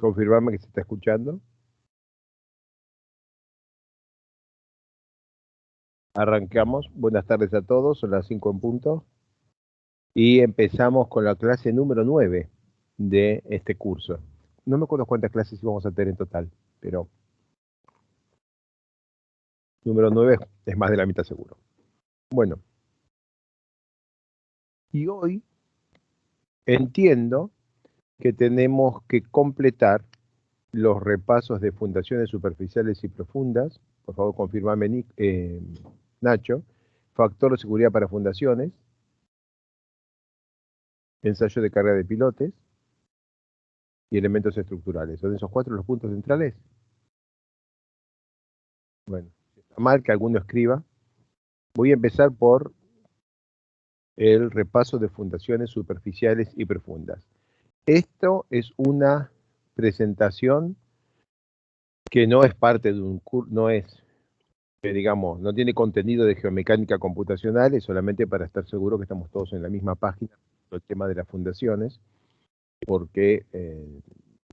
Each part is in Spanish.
Confirmarme que se está escuchando. Arrancamos. Buenas tardes a todos, son las 5 en punto. Y empezamos con la clase número 9 de este curso. No me acuerdo cuántas clases íbamos a tener en total, pero número 9 es más de la mitad seguro. Bueno. Y hoy entiendo que tenemos que completar los repasos de fundaciones superficiales y profundas. Por favor, confirmame, Nacho. Factor de seguridad para fundaciones. Ensayo de carga de pilotes y elementos estructurales. ¿Son esos 4 los puntos centrales? Bueno, está mal que alguno escriba. Voy a empezar por el repaso de fundaciones superficiales y profundas. Esto es una presentación que no es parte de un curso, no es, digamos, no tiene contenido de geomecánica computacional, es solamente para estar seguro que estamos todos en la misma página, el tema de las fundaciones, porque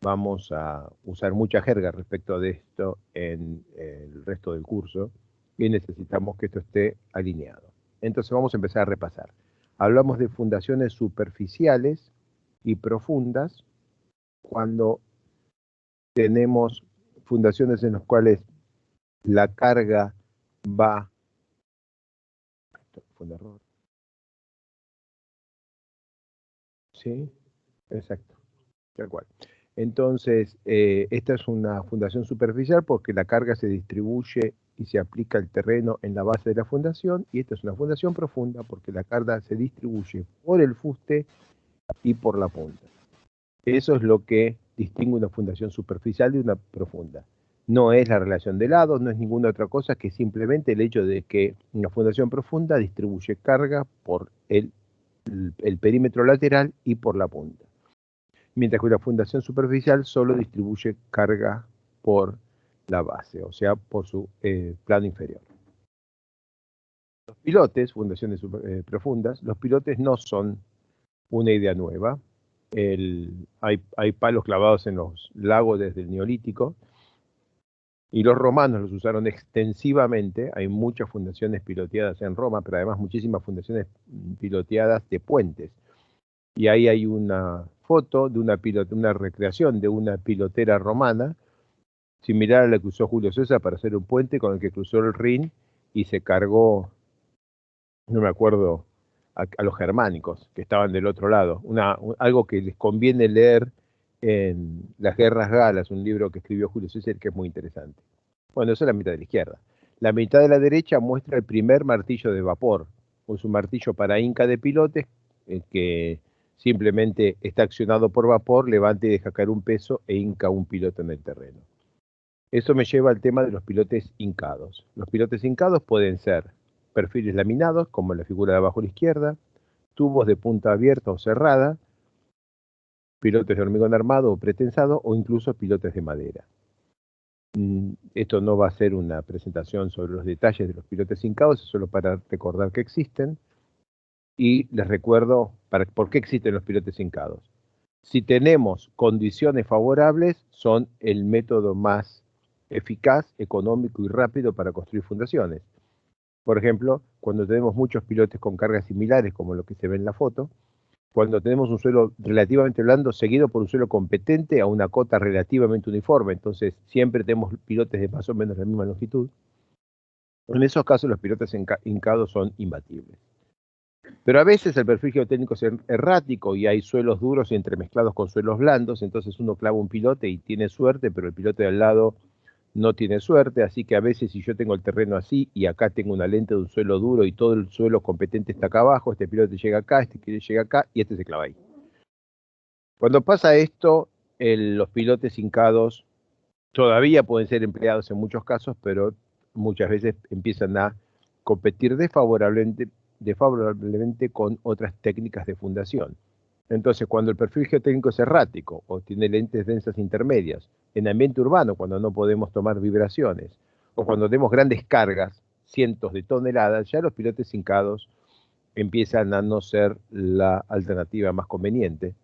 vamos a usar mucha jerga respecto de esto en el resto del curso y necesitamos que esto esté alineado. Entonces vamos a empezar a repasar. Hablamos de fundaciones superficiales y profundas cuando tenemos fundaciones en las cuales la carga va... Esto fue un error. Sí, exacto, tal cual. Entonces, esta es una fundación superficial porque la carga se distribuye y se aplica al terreno en la base de la fundación, y esta es una fundación profunda porque la carga se distribuye por el fuste y por la punta. Eso es lo que distingue una fundación superficial de una profunda. No es la relación de lados, no es ninguna otra cosa que simplemente el hecho de que una fundación profunda distribuye carga por el perímetro lateral y por la punta, mientras que una fundación superficial solo distribuye carga por la base, o sea, por su plano inferior. Los pilotes, fundaciones profundas, los pilotes no son una idea nueva. Hay palos clavados en los lagos desde el Neolítico, y los romanos los usaron extensivamente. Hay muchas fundaciones piloteadas en Roma, pero además muchísimas fundaciones piloteadas de puentes. Y ahí hay una foto de una recreación de una pilotera romana, similar a la que usó Julio César para hacer un puente con el que cruzó el Rin y se cargó, no me acuerdo, a los germánicos que estaban del otro lado. Algo que les conviene leer en Las Guerras Galas, un libro que escribió Julio César que es muy interesante. Bueno, eso es la mitad de la izquierda. La mitad de la derecha muestra el primer martillo de vapor. Es un martillo para hinca de pilotes que simplemente está accionado por vapor, levanta y deja caer un peso e hinca un piloto en el terreno. Eso me lleva al tema de los pilotes hincados. Los pilotes hincados pueden ser perfiles laminados, como en la figura de abajo a la izquierda, tubos de punta abierta o cerrada, pilotes de hormigón armado o pretensado, o incluso pilotes de madera. Esto no va a ser una presentación sobre los detalles de los pilotes hincados, es solo para recordar que existen. Y les recuerdo por qué existen los pilotes hincados. Si tenemos condiciones favorables, son el método más eficaz, económico y rápido para construir fundaciones. Por ejemplo, cuando tenemos muchos pilotes con cargas similares, como lo que se ve en la foto, cuando tenemos un suelo relativamente blando seguido por un suelo competente a una cota relativamente uniforme, entonces siempre tenemos pilotes de más o menos la misma longitud. En esos casos los pilotes hincados son imbatibles. Pero a veces el perfil geotécnico es errático y hay suelos duros entremezclados con suelos blandos, entonces uno clava un pilote y tiene suerte, pero el pilote de al lado no tiene suerte, así que a veces si yo tengo el terreno así y acá tengo una lente de un suelo duro y todo el suelo competente está acá abajo, este pilote llega acá, este llega acá y este se clava ahí. Cuando pasa esto, los pilotes hincados todavía pueden ser empleados en muchos casos, pero muchas veces empiezan a competir desfavorablemente con otras técnicas de fundación. Entonces, cuando el perfil geotécnico es errático o tiene lentes densas intermedias, en ambiente urbano, cuando no podemos tomar vibraciones, o cuando tenemos grandes cargas, cientos de toneladas, ya los pilotes hincados empiezan a no ser la alternativa más conveniente.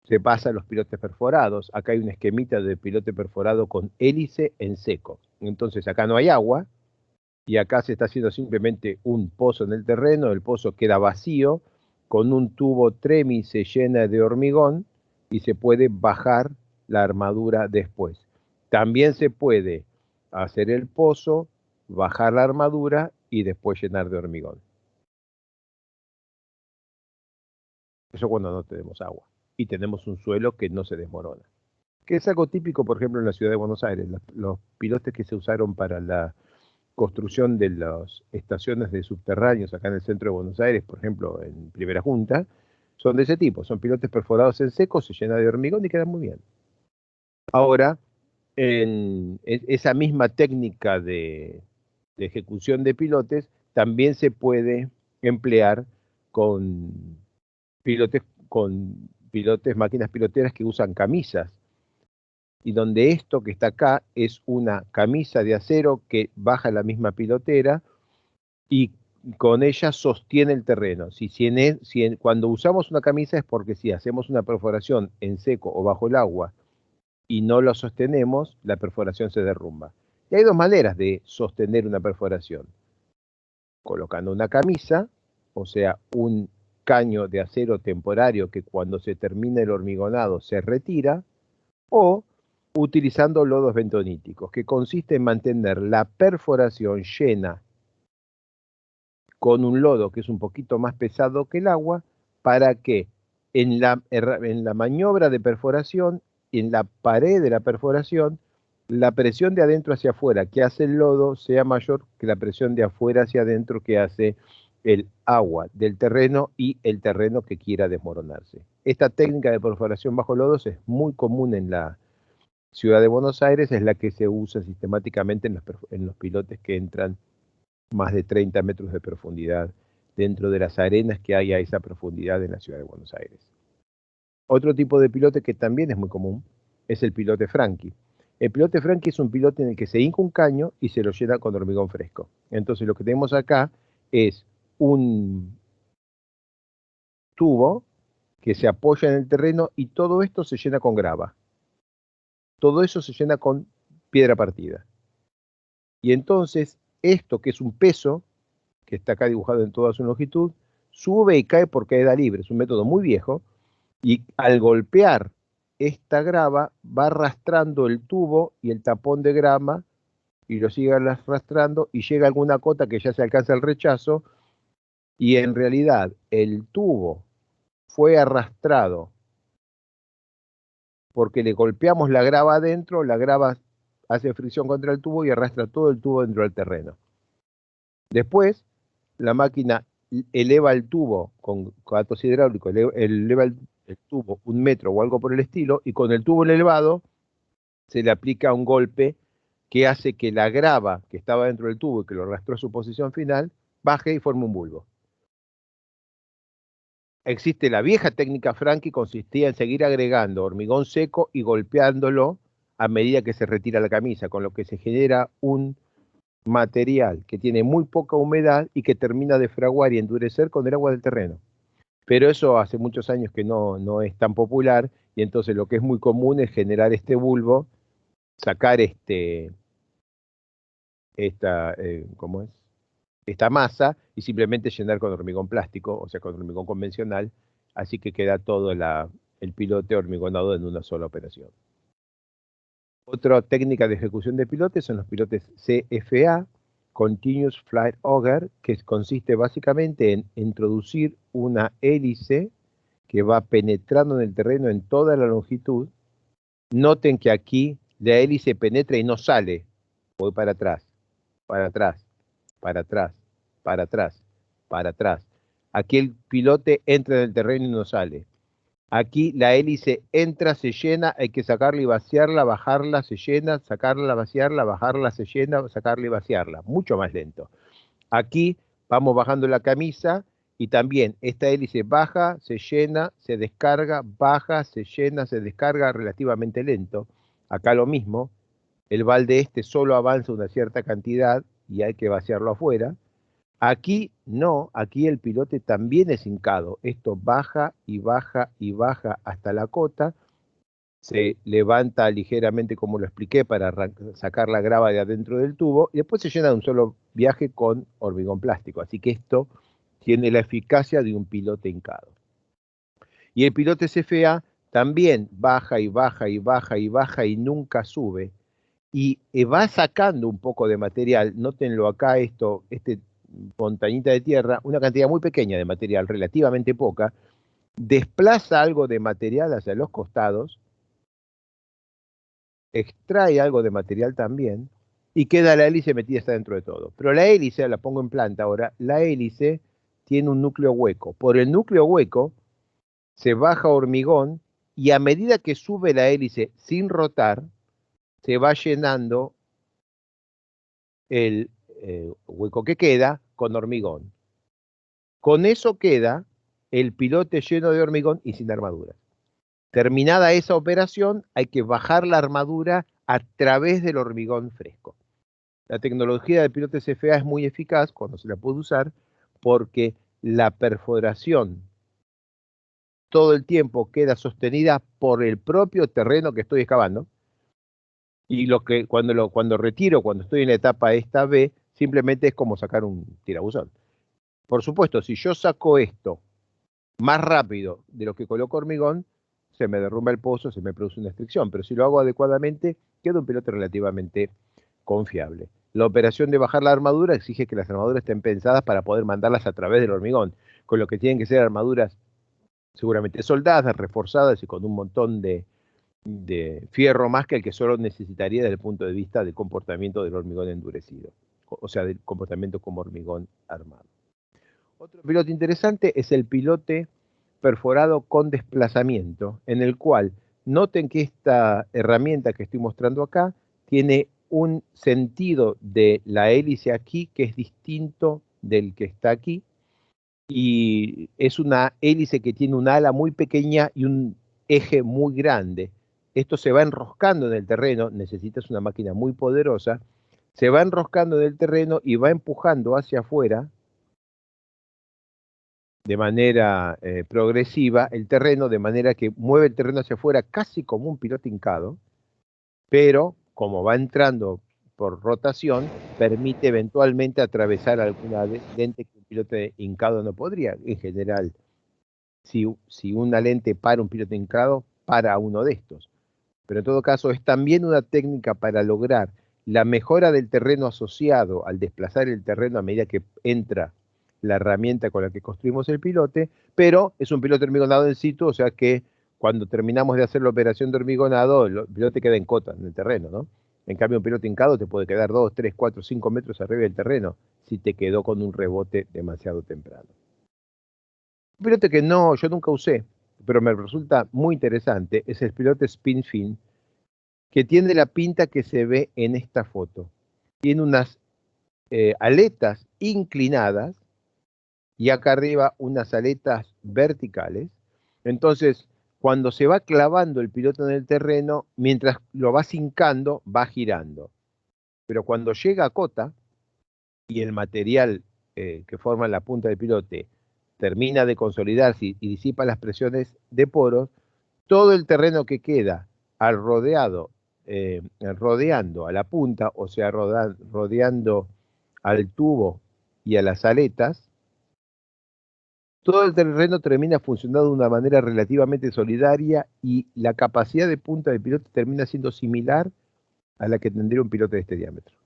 se pasa a los pilotes perforados. Acá hay un esquemita de pilote perforado con hélice en seco. Entonces acá no hay agua y acá se está haciendo simplemente un pozo en el terreno, el pozo queda vacío, con un tubo TREMI se llena de hormigón y se puede bajar la armadura después. También se puede hacer el pozo, bajar la armadura y después llenar de hormigón. Eso cuando no tenemos agua y tenemos un suelo que no se desmorona. Que es algo típico, por ejemplo, en la ciudad de Buenos Aires. Los pilotes que se usaron para la construcción de las estaciones de subterráneos acá en el centro de Buenos Aires, por ejemplo, en Primera Junta, son de ese tipo. Son pilotes perforados en seco, se llena de hormigón y quedan muy bien. Ahora, en esa misma técnica de ejecución de pilotes también se puede emplear con pilotes, máquinas piloteras que usan camisas, y donde esto que está acá es una camisa de acero que baja la misma pilotera y con ella sostiene el terreno. Cuando usamos una camisa es porque si hacemos una perforación en seco o bajo el agua y no lo sostenemos, la perforación se derrumba. Y hay dos maneras de sostener una perforación: colocando una camisa, o sea, un caño de acero temporario que cuando se termina el hormigonado se retira, o utilizando lodos bentoníticos, que consiste en mantener la perforación llena con un lodo que es un poquito más pesado que el agua, para que en la maniobra de perforación, en la pared de la perforación, la presión de adentro hacia afuera que hace el lodo sea mayor que la presión de afuera hacia adentro que hace el agua del terreno y el terreno que quiera desmoronarse. Esta técnica de perforación bajo lodos es muy común en la ciudad de Buenos Aires, es la que se usa sistemáticamente en los pilotes que entran más de 30 metros de profundidad dentro de las arenas que hay a esa profundidad en la ciudad de Buenos Aires. Otro tipo de pilote que también es muy común es el pilote Franchi. El pilote Franchi es un pilote en el que se hinca un caño y se lo llena con hormigón fresco. Entonces lo que tenemos acá es un tubo que se apoya en el terreno y todo esto se llena con grava. Todo eso se llena con piedra partida. Y entonces esto, que es un peso, que está acá dibujado en toda su longitud, sube y cae por caída libre. Es un método muy viejo, y al golpear esta grava va arrastrando el tubo y el tapón de grama, y lo sigue arrastrando y llega a alguna cota que ya se alcanza el rechazo, y en realidad el tubo fue arrastrado porque le golpeamos la grava adentro, la grava hace fricción contra el tubo y arrastra todo el tubo dentro del terreno. Después, la máquina eleva el tubo con gatos hidráulicos, eleva el tubo 1 metro o algo por el estilo, y con el tubo elevado se le aplica un golpe que hace que la grava que estaba dentro del tubo y que lo arrastró a su posición final, baje y forme un bulbo. Existe la vieja técnica Franchi, consistía en seguir agregando hormigón seco y golpeándolo a medida que se retira la camisa, con lo que se genera un material que tiene muy poca humedad y que termina de fraguar y endurecer con el agua del terreno. Pero eso hace muchos años que no es tan popular, y entonces lo que es muy común es generar este bulbo, sacar ¿cómo es? Esta masa y simplemente llenar con hormigón plástico, o sea, con hormigón convencional, así que queda todo el pilote hormigonado en una sola operación. Otra técnica de ejecución de pilotes son los pilotes CFA, Continuous Flight Auger, que consiste básicamente en introducir una hélice que va penetrando en el terreno en toda la longitud. Noten que aquí la hélice penetra y no sale, voy para atrás, para atrás, para atrás, para atrás, para atrás. Aquí el pilote entra en el terreno y no sale. Aquí la hélice entra, se llena, hay que sacarla y vaciarla, bajarla, se llena, sacarla, vaciarla, bajarla, se llena, sacarla y vaciarla. Mucho más lento. Aquí vamos bajando la camisa y también esta hélice baja, se llena, se descarga, baja, se llena, se descarga relativamente lento. Acá lo mismo, el balde solo avanza una cierta cantidad y hay que vaciarlo afuera. Aquí no, aquí el pilote también es hincado. Esto baja y baja y baja hasta la cota, se levanta ligeramente como lo expliqué para sacar la grava de adentro del tubo y después se llena de un solo viaje con hormigón plástico. Así que esto tiene la eficacia de un pilote hincado. Y el pilote CFA también baja y baja y baja y baja y nunca sube. Y va sacando un poco de material, nótenlo acá, este montañita de tierra, una cantidad muy pequeña de material, relativamente poca, desplaza algo de material hacia los costados, extrae algo de material también, y queda la hélice metida hasta dentro de todo. Pero la hélice, la pongo en planta ahora, la hélice tiene un núcleo hueco. Por el núcleo hueco se baja hormigón y a medida que sube la hélice sin rotar, se va llenando el hueco que queda con hormigón. Con eso queda el pilote lleno de hormigón y sin armadura. Terminada esa operación, hay que bajar la armadura a través del hormigón fresco. La tecnología del pilote CFA es muy eficaz cuando se la puede usar porque la perforación todo el tiempo queda sostenida por el propio terreno que estoy excavando y cuando retiro, cuando estoy en la etapa esta B, simplemente es como sacar un tirabuzón. Por supuesto, si yo saco esto más rápido de lo que coloco hormigón, se me derrumba el pozo, se me produce una restricción, pero si lo hago adecuadamente, queda un pilote relativamente confiable. La operación de bajar la armadura exige que las armaduras estén pensadas para poder mandarlas a través del hormigón, con lo que tienen que ser armaduras seguramente soldadas, reforzadas y con un montón de fierro más que el que solo necesitaría desde el punto de vista del comportamiento del hormigón endurecido, o sea, del comportamiento como hormigón armado. Otro pilote interesante es el pilote perforado con desplazamiento, en el cual noten que esta herramienta que estoy mostrando acá tiene un sentido de la hélice aquí que es distinto del que está aquí, y es una hélice que tiene una ala muy pequeña y un eje muy grande. Esto se va enroscando en el terreno, necesitas una máquina muy poderosa, se va enroscando en el terreno y va empujando hacia afuera de manera progresiva el terreno, de manera que mueve el terreno hacia afuera casi como un piloto hincado, pero como va entrando por rotación, permite eventualmente atravesar alguna lente que un piloto hincado no podría. En general, si una lente para un piloto hincado, para uno de estos. Pero en todo caso, es también una técnica para lograr la mejora del terreno asociado al desplazar el terreno a medida que entra la herramienta con la que construimos el pilote, pero es un piloto hormigonado en situ, o sea que cuando terminamos de hacer la operación de hormigonado, el pilote queda en cota en el terreno, ¿no? En cambio, un piloto hincado te puede quedar 2, 3, 4, 5 metros arriba del terreno si te quedó con un rebote demasiado temprano. Un pilote que yo nunca usé, pero me resulta muy interesante, es el piloto spin fin, que tiene la pinta que se ve en esta foto. Tiene unas aletas inclinadas y acá arriba unas aletas verticales. Entonces, cuando se va clavando el piloto en el terreno, mientras lo vas hincando, va girando. Pero cuando llega a cota y el material que forma la punta del pilote termina de consolidarse y disipa las presiones de poros, todo el terreno que queda rodeando a la punta, o sea, rodeando al tubo y a las aletas, todo el terreno termina funcionando de una manera relativamente solidaria y la capacidad de punta del pilote termina siendo similar a la que tendría un pilote de este diámetro.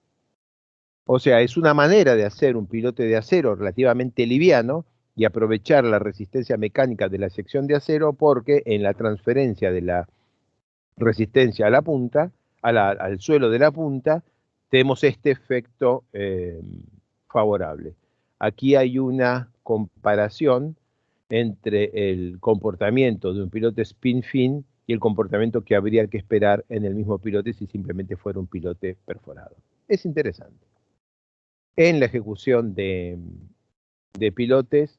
O sea, es una manera de hacer un pilote de acero relativamente liviano y aprovechar la resistencia mecánica de la sección de acero, porque en la transferencia de la resistencia a la punta, al suelo de la punta, tenemos este efecto favorable. Aquí hay una comparación entre el comportamiento de un pilote spin fin y el comportamiento que habría que esperar en el mismo pilote si simplemente fuera un pilote perforado. Es interesante. En la ejecución de pilotes,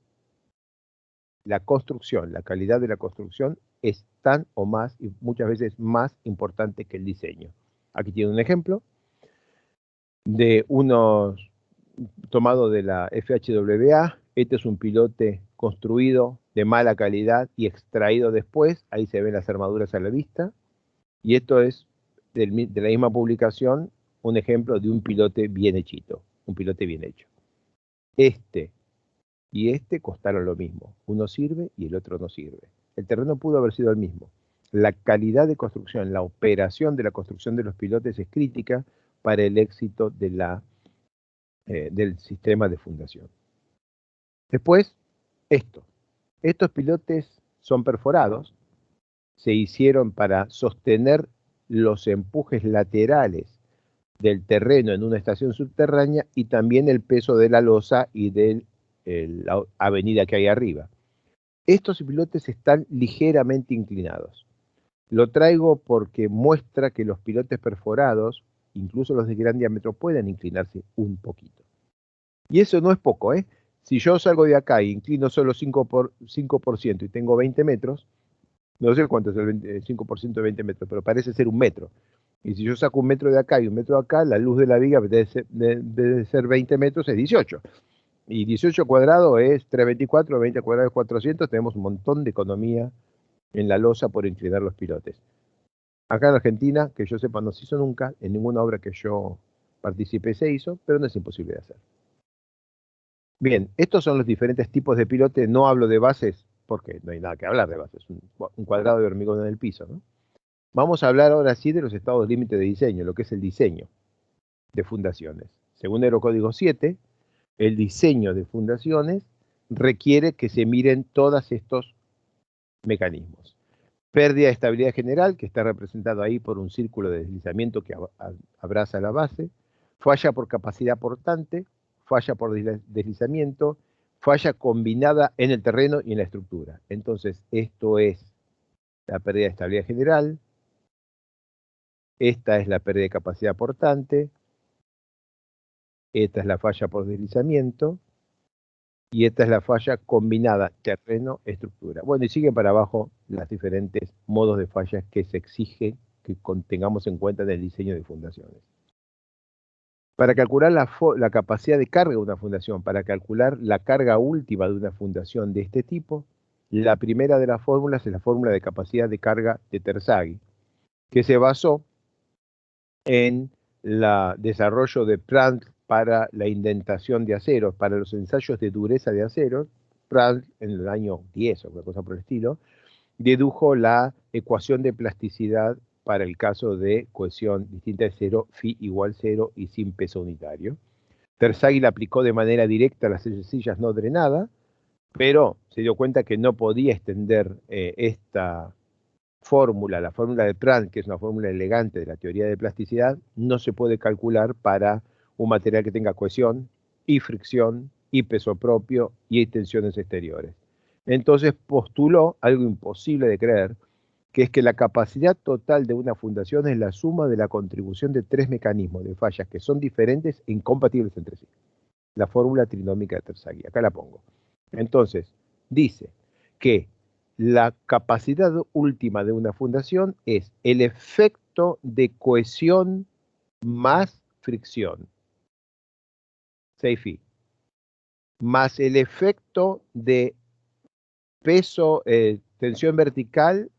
la construcción, la calidad de la construcción es tan o más, y muchas veces más importante que el diseño. Aquí tiene un ejemplo de unos tomado de la FHWA. Este es un pilote construido de mala calidad y extraído después. Ahí se ven las armaduras a la vista. Y esto es de la misma publicación, un ejemplo de un pilote bien hechito, un pilote bien hecho. Este y este costaron lo mismo. Uno sirve y el otro no sirve. El terreno pudo haber sido el mismo. La calidad de construcción, la operación de la construcción de los pilotes es crítica para el éxito de del sistema de fundación. Después, estos pilotes son perforados, se hicieron para sostener los empujes laterales del terreno en una estación subterránea y también el peso de la losa y de la avenida que hay arriba. Estos pilotes están ligeramente inclinados. Lo traigo porque muestra que los pilotes perforados, incluso los de gran diámetro, pueden inclinarse un poquito. Y eso no es poco, ¿eh? Si yo salgo de acá e inclino solo 5% y tengo 20 metros, no sé cuánto es el 5% de 20 metros, pero parece ser 1 metro. Y si yo saco 1 metro de acá y 1 metro de acá, la luz de la viga debe ser 20 metros, es 18. Y 18 cuadrados es 324, 20 cuadrados es 400, tenemos un montón de economía en la losa por inclinar los pilotes. Acá en Argentina, que yo sepa, no se hizo nunca, en ninguna obra que yo participé se hizo, pero no es imposible de hacer. Bien, estos son los diferentes tipos de pilote, no hablo de bases, porque no hay nada que hablar de bases, un cuadrado de hormigón en el piso, ¿no? Vamos a hablar ahora sí de los estados límite de diseño, lo que es el diseño de fundaciones. Según Eurocódigo 7, el diseño de fundaciones requiere que se miren todos estos mecanismos. Pérdida de estabilidad general, que está representado ahí por un círculo de deslizamiento que abraza la base. Falla por capacidad portante, falla por deslizamiento, falla combinada en el terreno y en la estructura. Entonces, esto es la pérdida de estabilidad general. Esta es la pérdida de capacidad portante. Esta es la falla por deslizamiento. Y esta es la falla combinada, terreno-estructura. Bueno, y siguen para abajo los diferentes modos de fallas que se exige que tengamos en cuenta en el diseño de fundaciones. Para calcular la capacidad de carga de una fundación, para calcular la carga última de una fundación de este tipo, la primera de las fórmulas es la fórmula de capacidad de carga de Terzaghi, que se basó en el desarrollo de Prandtl para la indentación de aceros, para los ensayos de dureza de aceros. Prandtl, en el año 10 o una cosa por el estilo, dedujo la ecuación de plasticidad para el caso de cohesión distinta de cero, phi igual 0 y sin peso unitario. Terzaghi la aplicó de manera directa a las sillas no drenadas, pero se dio cuenta que no podía extender esta fórmula, la fórmula de Prandtl, que es una fórmula elegante de la teoría de plasticidad, no se puede calcular para un material que tenga cohesión y fricción y peso propio y tensiones exteriores. Entonces postuló algo imposible de creer, que es que la capacidad total de una fundación es la suma de la contribución de 3 mecanismos de fallas que son diferentes e incompatibles entre sí. La fórmula trinómica de Terzaghi, acá la pongo. Entonces, dice que la capacidad última de una fundación es el efecto de cohesión más fricción, 6 phi, más el efecto de peso, tensión vertical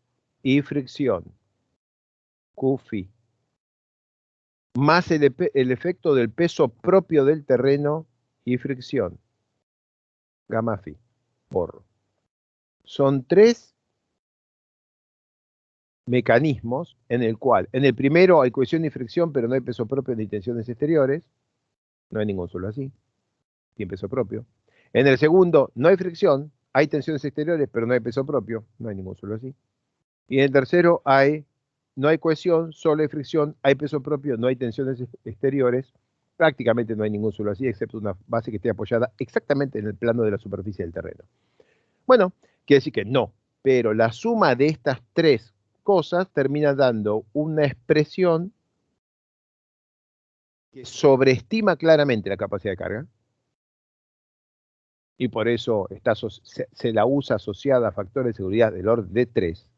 y fricción, Q phi, más el efecto del peso propio del terreno y fricción, gamma phi, por. Son 3 mecanismos en el cual, en el primero hay cohesión y fricción, pero no hay peso propio ni tensiones exteriores, no hay ningún solo así, tiene peso propio. En el segundo no hay fricción, hay tensiones exteriores, pero no hay peso propio, no hay ningún solo así. Y en el tercero no hay cohesión, solo hay fricción, hay peso propio, no hay tensiones exteriores, prácticamente no hay ningún solo así, excepto una base que esté apoyada exactamente en el plano de la superficie del terreno. Bueno, quiere decir que no, pero la suma de estas 3 cosas termina dando una expresión que sobreestima claramente la capacidad de carga y por eso se la usa asociada a factores de seguridad del orden de 3.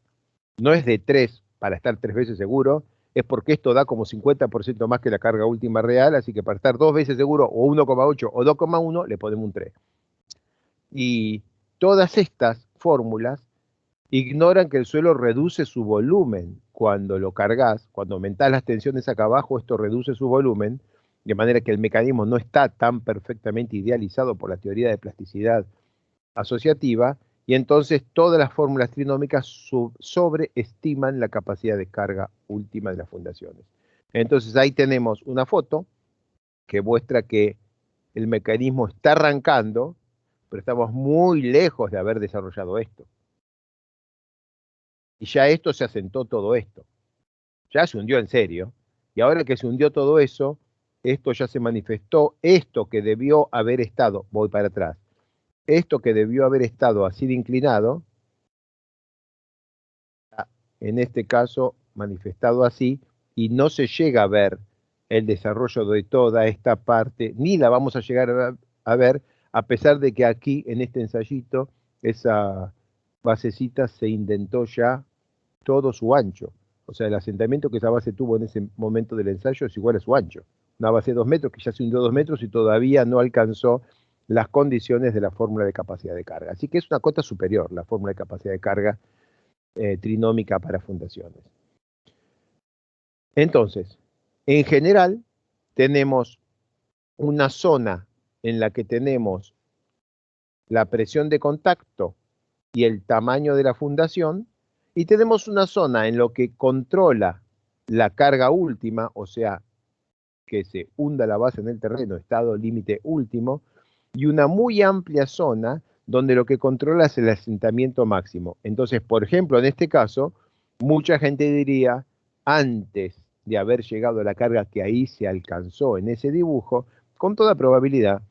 No es de 3 para estar 3 veces seguro, es porque esto da como 50% más que la carga última real, así que para estar 2 veces seguro, o 1,8 o 2,1, le ponemos un 3. Y todas estas fórmulas ignoran que el suelo reduce su volumen cuando lo cargas, cuando aumentás las tensiones acá abajo, esto reduce su volumen, de manera que el mecanismo no está tan perfectamente idealizado por la teoría de plasticidad asociativa, y entonces todas las fórmulas trinómicas sobreestiman la capacidad de carga última de las fundaciones. Entonces ahí tenemos una foto que muestra que el mecanismo está arrancando, pero estamos muy lejos de haber desarrollado esto. Y ya esto se asentó todo esto. Ya se hundió en serio. Y ahora que se hundió todo eso, esto ya se manifestó, esto que debió haber estado, voy para atrás, esto que debió haber estado así de inclinado, en este caso manifestado así, y no se llega a ver el desarrollo de toda esta parte, ni la vamos a llegar a ver, a pesar de que aquí, en este ensayito, esa basecita se indentó ya todo su ancho. O sea, el asentamiento que esa base tuvo en ese momento del ensayo es igual a su ancho. Una base de 2 metros que ya se hundió 2 metros y todavía no alcanzó las condiciones de la fórmula de capacidad de carga. Así que es una cota superior la fórmula de capacidad de carga trinómica para fundaciones. Entonces, en general, tenemos una zona en la que tenemos la presión de contacto y el tamaño de la fundación, y tenemos una zona en lo que controla la carga última, o sea, que se hunda la base en el terreno, estado límite último, y una muy amplia zona donde lo que controla es el asentamiento máximo. Entonces, por ejemplo, en este caso, mucha gente diría, antes de haber llegado a la carga que ahí se alcanzó en ese dibujo, con toda probabilidad,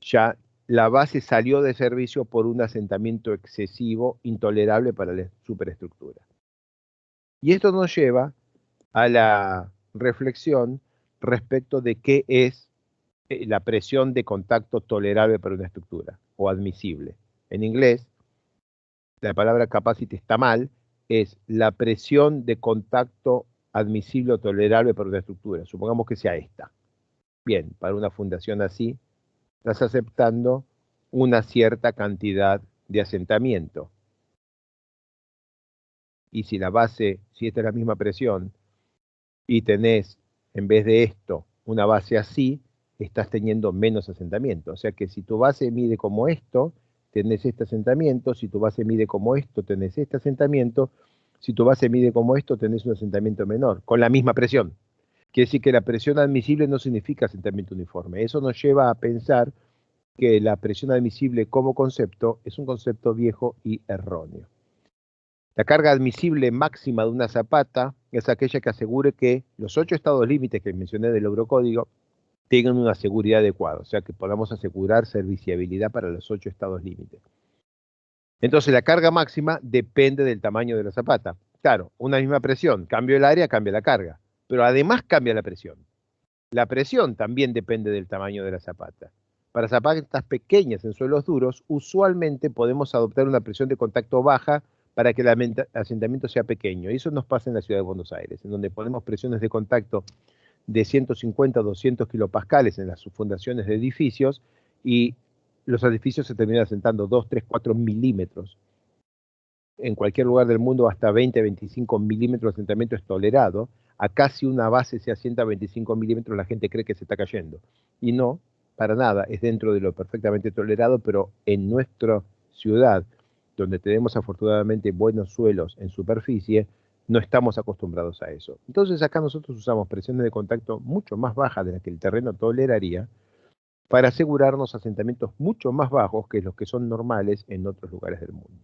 ya la base salió de servicio por un asentamiento excesivo, intolerable para la superestructura. Y esto nos lleva a la reflexión respecto de qué es la presión de contacto tolerable para una estructura, o admisible. En inglés, la palabra capacity está mal, es la presión de contacto admisible o tolerable para una estructura. Supongamos que sea esta. Bien, para una fundación así, estás aceptando una cierta cantidad de asentamiento. Y si la base, si esta es la misma presión, y tenés, en vez de esto, una base así, estás teniendo menos asentamiento. O sea que si tu base mide como esto, tenés este asentamiento, si tu base mide como esto, tenés este asentamiento, si tu base mide como esto, tenés un asentamiento menor, con la misma presión. Quiere decir que la presión admisible no significa asentamiento uniforme. Eso nos lleva a pensar que la presión admisible como concepto es un concepto viejo y erróneo. La carga admisible máxima de una zapata es aquella que asegure que los 8 estados límites que mencioné del Eurocódigo tengan una seguridad adecuada, o sea que podamos asegurar serviciabilidad para los 8 estados límites. Entonces la carga máxima depende del tamaño de la zapata. Claro, una misma presión, cambio el área, cambia la carga, pero además cambia la presión. La presión también depende del tamaño de la zapata. Para zapatas pequeñas en suelos duros, usualmente podemos adoptar una presión de contacto baja para que el asentamiento sea pequeño. Y eso nos pasa en la ciudad de Buenos Aires, en donde ponemos presiones de contacto de 150 a 200 kilopascales en las fundaciones de edificios, y los edificios se terminan asentando 2, 3, 4 milímetros. En cualquier lugar del mundo hasta 20, 25 milímetros de asentamiento es tolerado. Acá si una base se asienta a 25 milímetros, la gente cree que se está cayendo. Y no, para nada, es dentro de lo perfectamente tolerado, pero en nuestra ciudad, donde tenemos afortunadamente buenos suelos en superficie, no estamos acostumbrados a eso. Entonces acá nosotros usamos presiones de contacto mucho más bajas de las que el terreno toleraría para asegurarnos asentamientos mucho más bajos que los que son normales en otros lugares del mundo.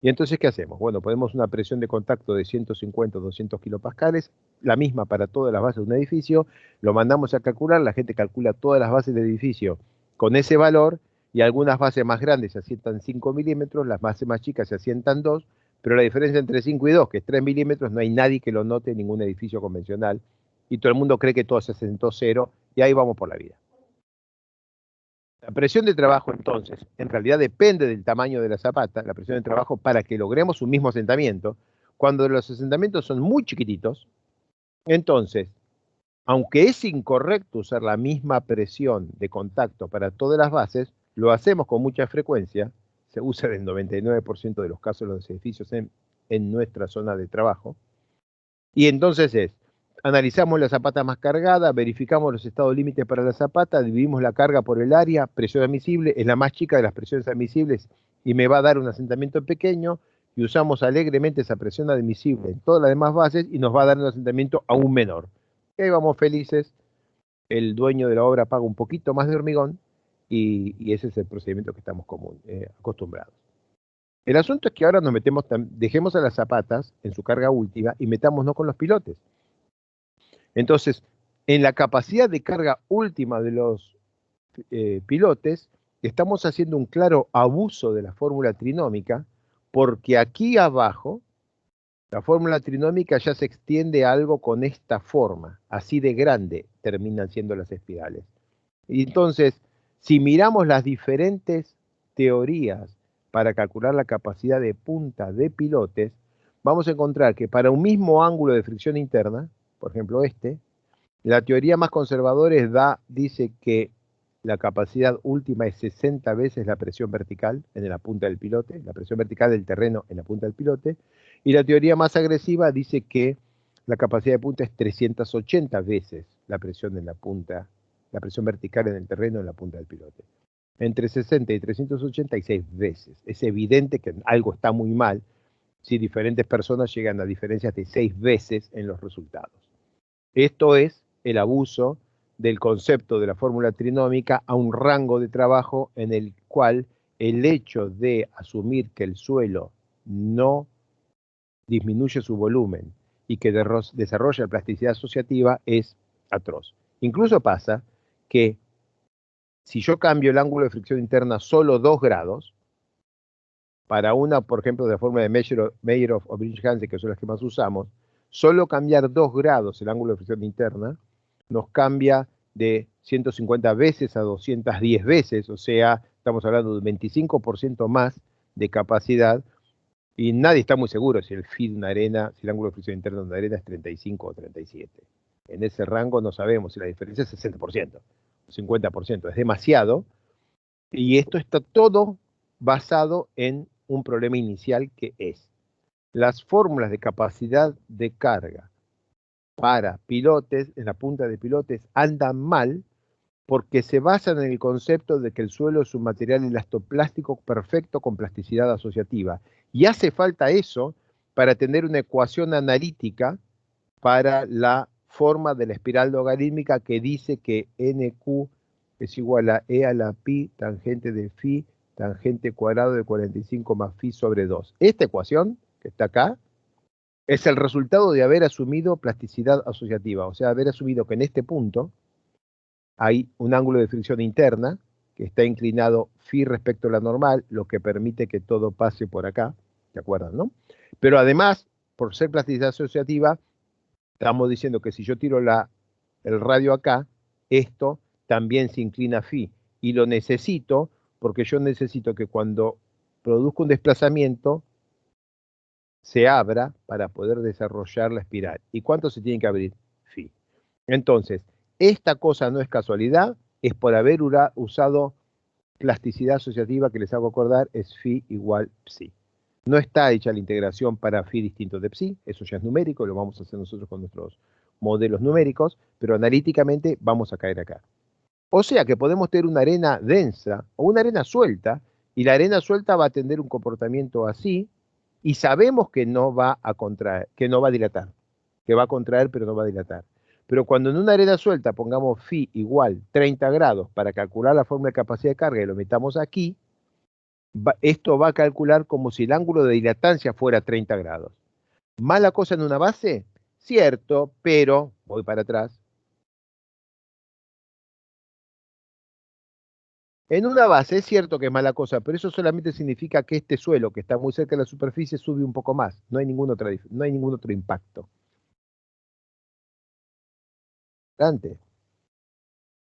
Y entonces, ¿qué hacemos? Bueno, ponemos una presión de contacto de 150 o 200 kilopascales, la misma para todas las bases de un edificio, lo mandamos a calcular, la gente calcula todas las bases del edificio con ese valor, y algunas bases más grandes se asientan 5 milímetros, las bases más chicas se asientan 2, pero la diferencia entre 5 y 2, que es 3 milímetros, no hay nadie que lo note en ningún edificio convencional, y todo el mundo cree que todo se asentó 0, y ahí vamos por la vida. La presión de trabajo, entonces, en realidad depende del tamaño de la zapata, la presión de trabajo para que logremos un mismo asentamiento. Cuando los asentamientos son muy chiquititos, Entonces, aunque es incorrecto usar la misma presión de contacto para todas las bases, lo hacemos con mucha frecuencia, se usa en el 99% de los casos de los edificios en nuestra zona de trabajo, y entonces analizamos la zapata más cargada, verificamos los estados límites para la zapata, dividimos la carga por el área, presión admisible, es la más chica de las presiones admisibles y me va a dar un asentamiento pequeño, y usamos alegremente esa presión admisible en todas las demás bases y nos va a dar un asentamiento aún menor. Y ahí vamos felices, el dueño de la obra paga un poquito más de hormigón y ese es el procedimiento que estamos acostumbrados. El asunto es que ahora dejemos a las zapatas en su carga última y metámonos con los pilotes. Entonces, en la capacidad de carga última de los pilotes, estamos haciendo un claro abuso de la fórmula trinómica, porque aquí abajo, la fórmula trinómica ya se extiende a algo con esta forma, así de grande terminan siendo las espirales. Y entonces, si miramos las diferentes teorías para calcular la capacidad de punta de pilotes, vamos a encontrar que para un mismo ángulo de fricción interna, por ejemplo la teoría más conservadora dice que la capacidad última es 60 veces la presión vertical en la punta del pilote, la presión vertical del terreno en la punta del pilote, y la teoría más agresiva dice que la capacidad de punta es 380 veces la presión en la punta, la presión vertical en el terreno en la punta del pilote. Entre 60 y 386 veces. Es evidente que algo está muy mal si diferentes personas llegan a diferencias de 6 veces en los resultados. Esto es el abuso del concepto de la fórmula trinómica a un rango de trabajo en el cual el hecho de asumir que el suelo no disminuye su volumen y que desarrolla plasticidad asociativa es atroz. Incluso pasa que si yo cambio el ángulo de fricción interna solo 2 grados, para una, por ejemplo, de la fórmula de Mayer of Bridge-Hansen, que son las que más usamos, solo cambiar 2 grados el ángulo de fricción interna nos cambia de 150 veces a 210 veces, o sea, estamos hablando de un 25% más de capacidad, y nadie está muy seguro si el phi de una arena, si el ángulo de fricción interna de una arena es 35 o 37. En ese rango no sabemos si la diferencia es 60% o 50%, es demasiado, y esto está todo basado en un problema inicial que es las fórmulas de capacidad de carga para pilotes, en la punta de pilotes, andan mal porque se basan en el concepto de que el suelo es un material elastoplástico perfecto con plasticidad asociativa. Y hace falta eso para tener una ecuación analítica para la forma de la espiral logarítmica que dice que NQ es igual a E a la pi tangente de phi tangente cuadrado de 45 más phi sobre 2. Esta ecuación, que está acá, es el resultado de haber asumido plasticidad asociativa, o sea, haber asumido que en este punto hay un ángulo de fricción interna que está inclinado phi respecto a la normal, lo que permite que todo pase por acá, ¿te acuerdas, no? Pero además, por ser plasticidad asociativa, estamos diciendo que si yo tiro el radio acá, esto también se inclina phi, y lo necesito porque yo necesito que cuando produzca un desplazamiento se abra para poder desarrollar la espiral. ¿Y cuánto se tiene que abrir? Phi. Entonces, esta cosa no es casualidad, es por haber usado plasticidad asociativa, que les hago acordar, es phi igual psi. No está hecha la integración para phi distinto de psi, eso ya es numérico, lo vamos a hacer nosotros con nuestros modelos numéricos, pero analíticamente vamos a caer acá. O sea que podemos tener una arena densa o una arena suelta, y la arena suelta va a tener un comportamiento así, y sabemos que no va a contraer, que no va a dilatar, que va a contraer pero no va a dilatar. Pero cuando en una arena suelta pongamos phi igual 30 grados para calcular la fórmula de capacidad de carga y lo metamos aquí, esto va a calcular como si el ángulo de dilatancia fuera 30 grados. ¿Mala cosa en una base? Cierto, pero, voy para atrás, en una base es cierto que es mala cosa, pero eso solamente significa que este suelo, que está muy cerca de la superficie, sube un poco más. No hay ningún otro impacto.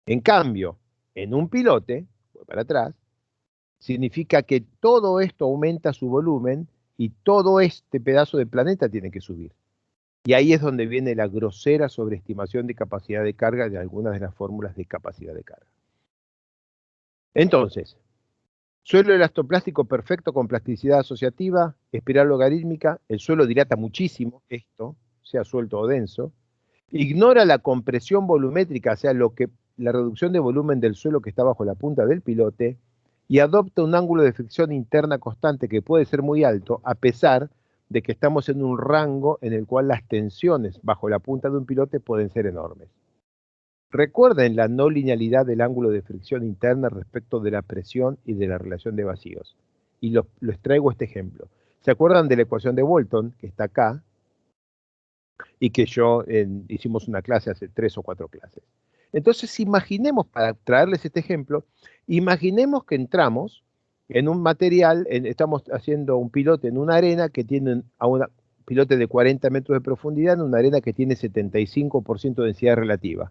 En cambio, en un pilote, voy para atrás, significa que todo esto aumenta su volumen y todo este pedazo de planeta tiene que subir. Y ahí es donde viene la grosera sobreestimación de capacidad de carga de algunas de las fórmulas de capacidad de carga. Entonces, suelo elastoplástico perfecto con plasticidad asociativa, espiral logarítmica, el suelo dilata muchísimo, esto, sea suelto o denso, ignora la compresión volumétrica, o sea, la reducción de volumen del suelo que está bajo la punta del pilote, y adopta un ángulo de fricción interna constante que puede ser muy alto, a pesar de que estamos en un rango en el cual las tensiones bajo la punta de un pilote pueden ser enormes. Recuerden la no linealidad del ángulo de fricción interna respecto de la presión y de la relación de vacíos. Y les traigo este ejemplo. ¿Se acuerdan de la ecuación de Bolton, que está acá? Y que hicimos una clase hace 3 o 4 clases. Entonces, imaginemos, para traerles este ejemplo, imaginemos que entramos en un material, estamos haciendo un pilote en una arena que tiene un pilote de 40 metros de profundidad en una arena que tiene 75% de densidad relativa.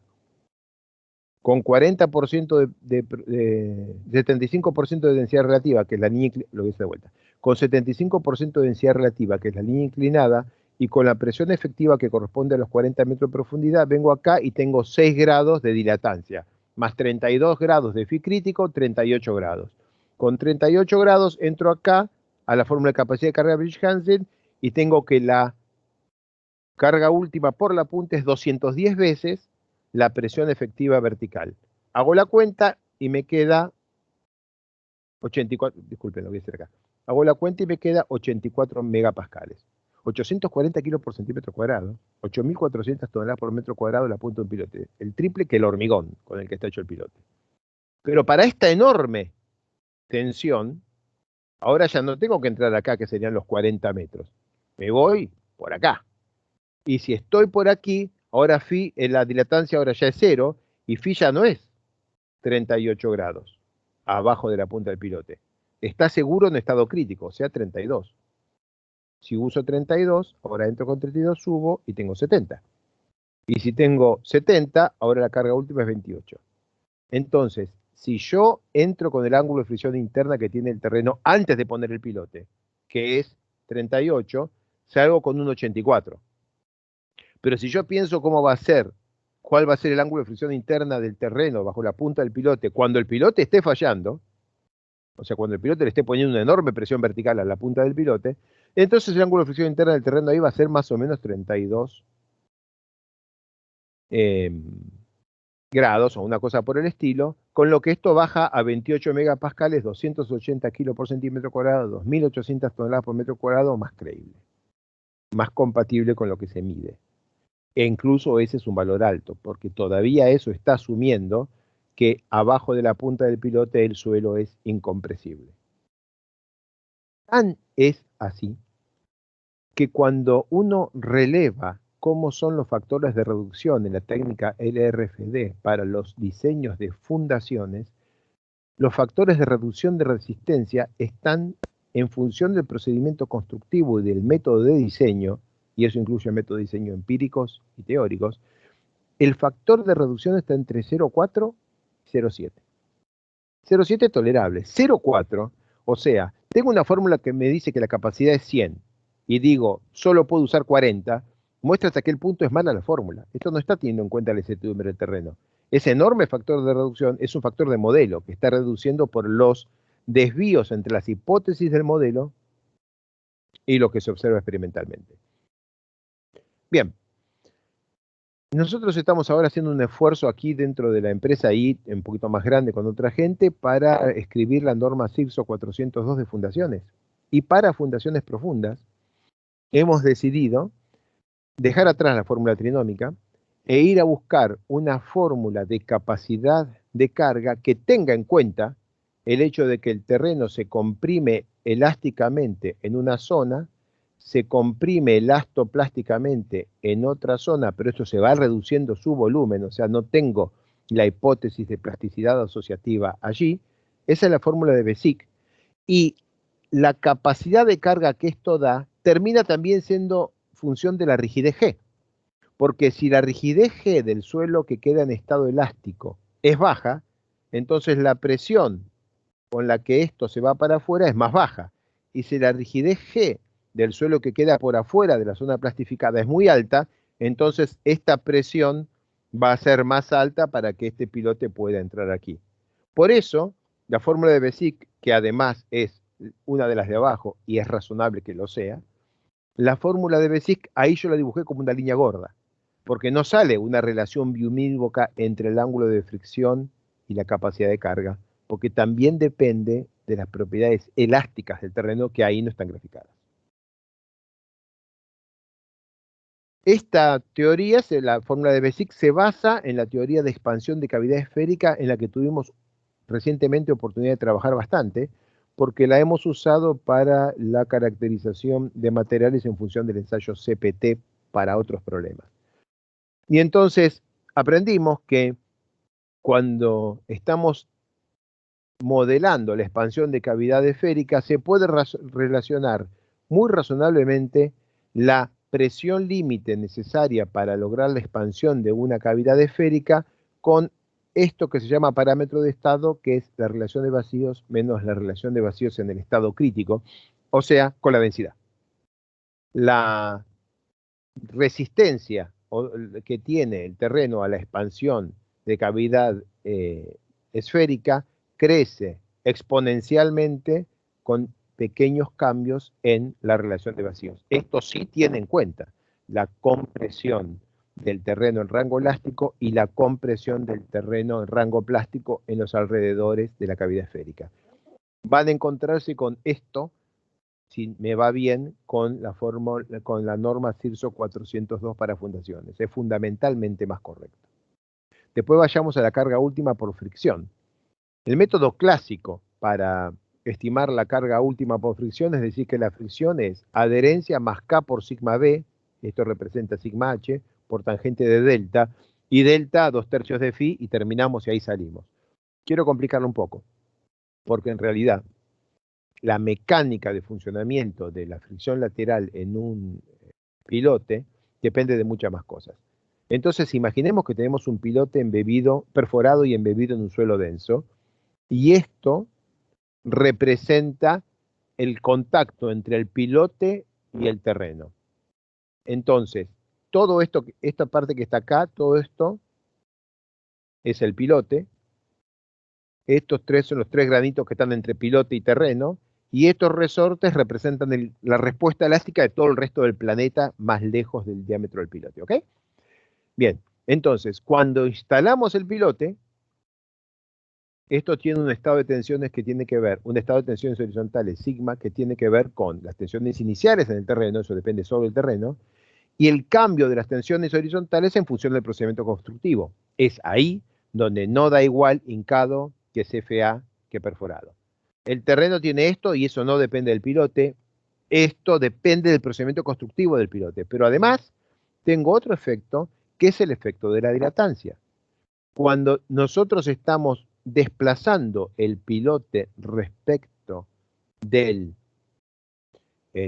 Con 40% de 75% de densidad relativa, que es la línea, lo hice de vuelta, con 75% de densidad relativa, que es la línea inclinada, y con la presión efectiva que corresponde a los 40 metros de profundidad, vengo acá y tengo 6 grados de dilatancia, más 32 grados de phi crítico, 38 grados. Con 38 grados entro acá a la fórmula de capacidad de carga Briggs-Hansen y tengo que la carga última por la punta es 210 veces la presión efectiva vertical. Hago la cuenta y me queda 84, disculpen, lo voy a hacer acá. Hago la cuenta y me queda 84 megapascales. 840 kilos por centímetro cuadrado, 8.400 toneladas por metro cuadrado la punta de un pilote. El triple que el hormigón con el que está hecho el pilote. Pero para esta enorme tensión, ahora ya no tengo que entrar acá, que serían los 40 metros. Me voy por acá. Y si estoy por aquí, ahora phi, la dilatancia ahora ya es 0, y phi ya no es 38 grados, abajo de la punta del pilote. Está seguro en estado crítico, o sea 32. Si uso 32, ahora entro con 32, subo y tengo 70. Y si tengo 70, ahora la carga última es 28. Entonces, si yo entro con el ángulo de fricción interna que tiene el terreno antes de poner el pilote, que es 38, salgo con un 84. Pero si yo pienso cómo va a ser, cuál va a ser el ángulo de fricción interna del terreno bajo la punta del pilote, cuando el pilote esté fallando, o sea, cuando el pilote le esté poniendo una enorme presión vertical a la punta del pilote, entonces el ángulo de fricción interna del terreno ahí va a ser más o menos 32 grados o una cosa por el estilo, con lo que esto baja a 28 megapascales, 280 kilos por centímetro cuadrado, 2.800 toneladas por metro cuadrado, más creíble, más compatible con lo que se mide. E incluso ese es un valor alto, porque todavía eso está asumiendo que abajo de la punta del pilote el suelo es incompresible. Tan es así que cuando uno releva cómo son los factores de reducción en la técnica LRFD para los diseños de fundaciones, los factores de reducción de resistencia están en función del procedimiento constructivo y del método de diseño, y eso incluye métodos de diseño empíricos y teóricos. El factor de reducción está entre 0,4 y 0,7. 0,7 es tolerable. 0,4, o sea, tengo una fórmula que me dice que la capacidad es 100 y digo, solo puedo usar 40, muestra hasta qué punto es mala la fórmula. Esto no está teniendo en cuenta la incertidumbre del terreno. Ese enorme factor de reducción es un factor de modelo que está reduciendo por los desvíos entre las hipótesis del modelo y lo que se observa experimentalmente. Bien. Nosotros estamos ahora haciendo un esfuerzo aquí dentro de la empresa y un poquito más grande con otra gente para escribir la norma CIRSO 402 de fundaciones. Y para fundaciones profundas hemos decidido dejar atrás la fórmula trinómica e ir a buscar una fórmula de capacidad de carga que tenga en cuenta el hecho de que el terreno se comprime elásticamente en una zona, se comprime elastoplásticamente en otra zona, pero esto se va reduciendo su volumen, o sea, no tengo la hipótesis de plasticidad asociativa allí. Esa es la fórmula de Bézic. Y la capacidad de carga que esto da termina también siendo función de la rigidez G. Porque si la rigidez G del suelo que queda en estado elástico es baja, entonces la presión con la que esto se va para afuera es más baja. Y si la rigidez G del suelo que queda por afuera de la zona plastificada es muy alta, entonces esta presión va a ser más alta para que este pilote pueda entrar aquí. Por eso, la fórmula de Bézic, que además es una de las de abajo, y es razonable que lo sea, la fórmula de Bézic, ahí yo la dibujé como una línea gorda, porque no sale una relación biunívoca entre el ángulo de fricción y la capacidad de carga, porque también depende de las propiedades elásticas del terreno que ahí no están graficadas. Esta teoría, la fórmula de Bézic, se basa en la teoría de expansión de cavidad esférica en la que tuvimos recientemente oportunidad de trabajar bastante, porque la hemos usado para la caracterización de materiales en función del ensayo CPT para otros problemas. Y entonces aprendimos que cuando estamos modelando la expansión de cavidad esférica, se puede relacionar muy razonablemente la presión límite necesaria para lograr la expansión de una cavidad esférica con esto que se llama parámetro de estado, que es la relación de vacíos menos la relación de vacíos en el estado crítico, o sea, con la densidad. La resistencia que tiene el terreno a la expansión de cavidad esférica crece exponencialmente con pequeños cambios en la relación de vacíos. Esto sí tiene en cuenta la compresión del terreno en rango elástico y la compresión del terreno en rango plástico en los alrededores de la cavidad esférica. Van a encontrarse con esto, si me va bien, con la norma CIRSO 402 para fundaciones. Es fundamentalmente más correcto. Después vayamos a la carga última por fricción. El método clásico para estimar la carga última por fricción es decir que la fricción es adherencia más K por sigma B, esto representa sigma H, por tangente de delta, y delta a 2/3 de phi, y terminamos y ahí salimos. Quiero complicarlo un poco, porque en realidad la mecánica de funcionamiento de la fricción lateral en un pilote depende de muchas más cosas. Entonces, imaginemos que tenemos un pilote embebido, perforado y embebido en un suelo denso, y esto representa el contacto entre el pilote y el terreno. Entonces, todo esto, esta parte que está acá, todo esto es el pilote. Estos tres son los tres granitos que están entre pilote y terreno, y estos resortes representan la respuesta elástica de todo el resto del planeta más lejos del diámetro del pilote, ¿ok? Bien, entonces, cuando instalamos el pilote, esto tiene un estado de tensiones que tiene que ver, un estado de tensiones horizontales, sigma, que tiene que ver con las tensiones iniciales en el terreno, eso depende solo del terreno, y el cambio de las tensiones horizontales en función del procedimiento constructivo. Es ahí donde no da igual hincado que CFA que perforado. El terreno tiene esto y eso no depende del pilote, esto depende del procedimiento constructivo del pilote, pero además tengo otro efecto que es el efecto de la dilatancia. Cuando nosotros estamos desplazando el pilote respecto del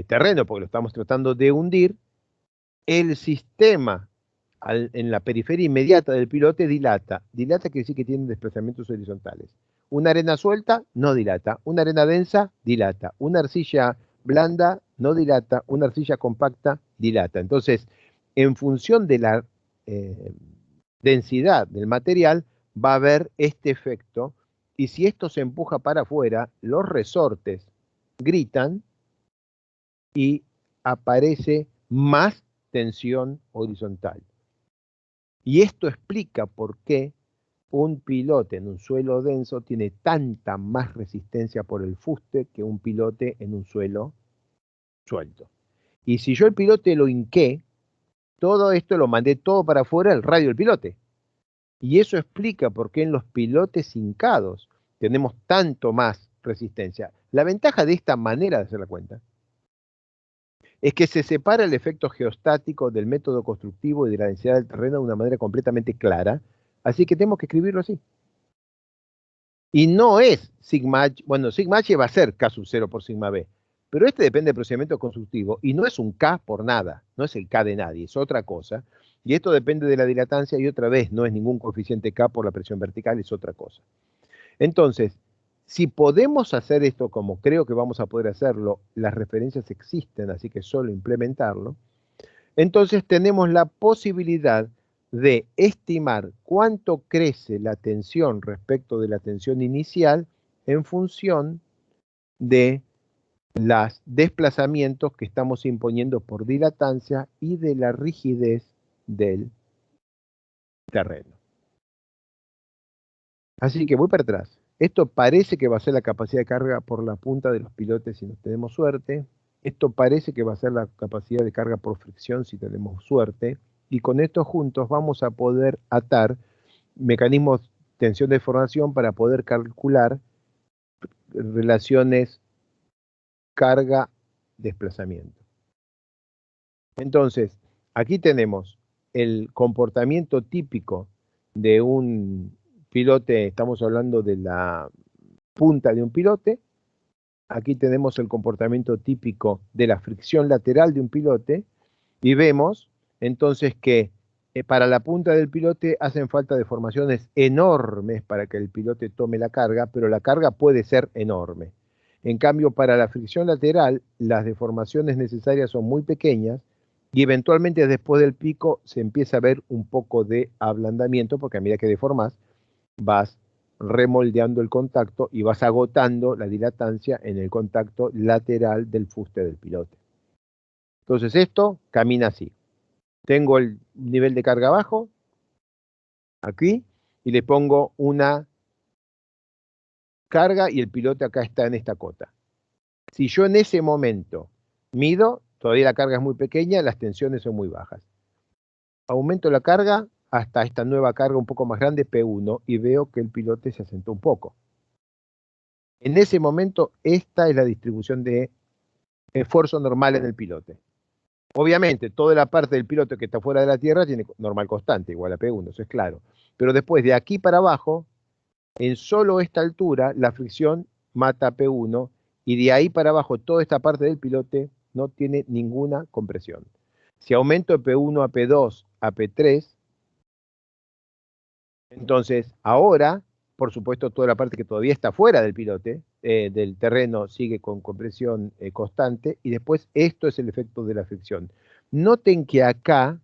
terreno, porque lo estamos tratando de hundir, el sistema en la periferia inmediata del pilote dilata. Dilata quiere decir que tiene desplazamientos horizontales. Una arena suelta no dilata, una arena densa dilata, una arcilla blanda no dilata, una arcilla compacta dilata. Entonces, en función de la densidad del material, va a haber este efecto, y si esto se empuja para afuera, los resortes gritan y aparece más tensión horizontal. Y esto explica por qué un pilote en un suelo denso tiene tanta más resistencia por el fuste que un pilote en un suelo suelto. Y si yo el pilote lo hinqué, todo esto lo mandé todo para afuera del radio del pilote. Y eso explica por qué en los pilotes hincados tenemos tanto más resistencia. La ventaja de esta manera de hacer la cuenta es que se separa el efecto geostático del método constructivo y de la densidad del terreno de una manera completamente clara, así que tenemos que escribirlo así. Y no es sigma H, bueno, sigma H va a ser K sub 0 por sigma B, pero este depende del procedimiento constructivo y no es un K por nada, no es el K de nadie, es otra cosa. Y esto depende de la dilatancia y otra vez no es ningún coeficiente K por la presión vertical, es otra cosa. Entonces, Si podemos hacer esto, como creo que vamos a poder hacerlo, las referencias existen, así que solo implementarlo, entonces tenemos la posibilidad de estimar cuánto crece la tensión respecto de la tensión inicial en función de los desplazamientos que estamos imponiendo por dilatancia y de la rigidez del terreno. Así que voy para atrás. Esto parece que va a ser la capacidad de carga por la punta de los pilotes si no tenemos suerte. Esto parece que va a ser la capacidad de carga por fricción si tenemos suerte. Y con esto juntos vamos a poder atar mecanismos tensión-deformación para poder calcular relaciones carga-desplazamiento. Entonces, aquí tenemos el comportamiento típico de un pilote, estamos hablando de la punta de un pilote. Aquí tenemos el comportamiento típico de la fricción lateral de un pilote y vemos entonces que para la punta del pilote hacen falta deformaciones enormes para que el pilote tome la carga, pero la carga puede ser enorme. En cambio, para la fricción lateral, las deformaciones necesarias son muy pequeñas y eventualmente después del pico se empieza a ver un poco de ablandamiento, porque a medida que deformas, vas remoldeando el contacto y vas agotando la dilatancia en el contacto lateral del fuste del pilote. Entonces esto camina así. Tengo el nivel de carga bajo, aquí, y le pongo una carga y el pilote acá está en esta cota. Si yo en ese momento mido, todavía la carga es muy pequeña, las tensiones son muy bajas. Aumento la carga hasta esta nueva carga un poco más grande, P1, y veo que el pilote se asentó un poco. En ese momento, esta es la distribución de esfuerzo normal en el pilote. Obviamente, toda la parte del piloto que está fuera de la Tierra tiene normal constante, igual a P1, eso es claro. Pero después, de aquí para abajo, en solo esta altura, la fricción mata a P1, y de ahí para abajo, toda esta parte del pilote no tiene ninguna compresión. Si aumento de P1 a P2 a P3, entonces ahora, por supuesto, toda la parte que todavía está fuera del pilote, del terreno, sigue con compresión constante, y después esto es el efecto de la fricción. Noten que acá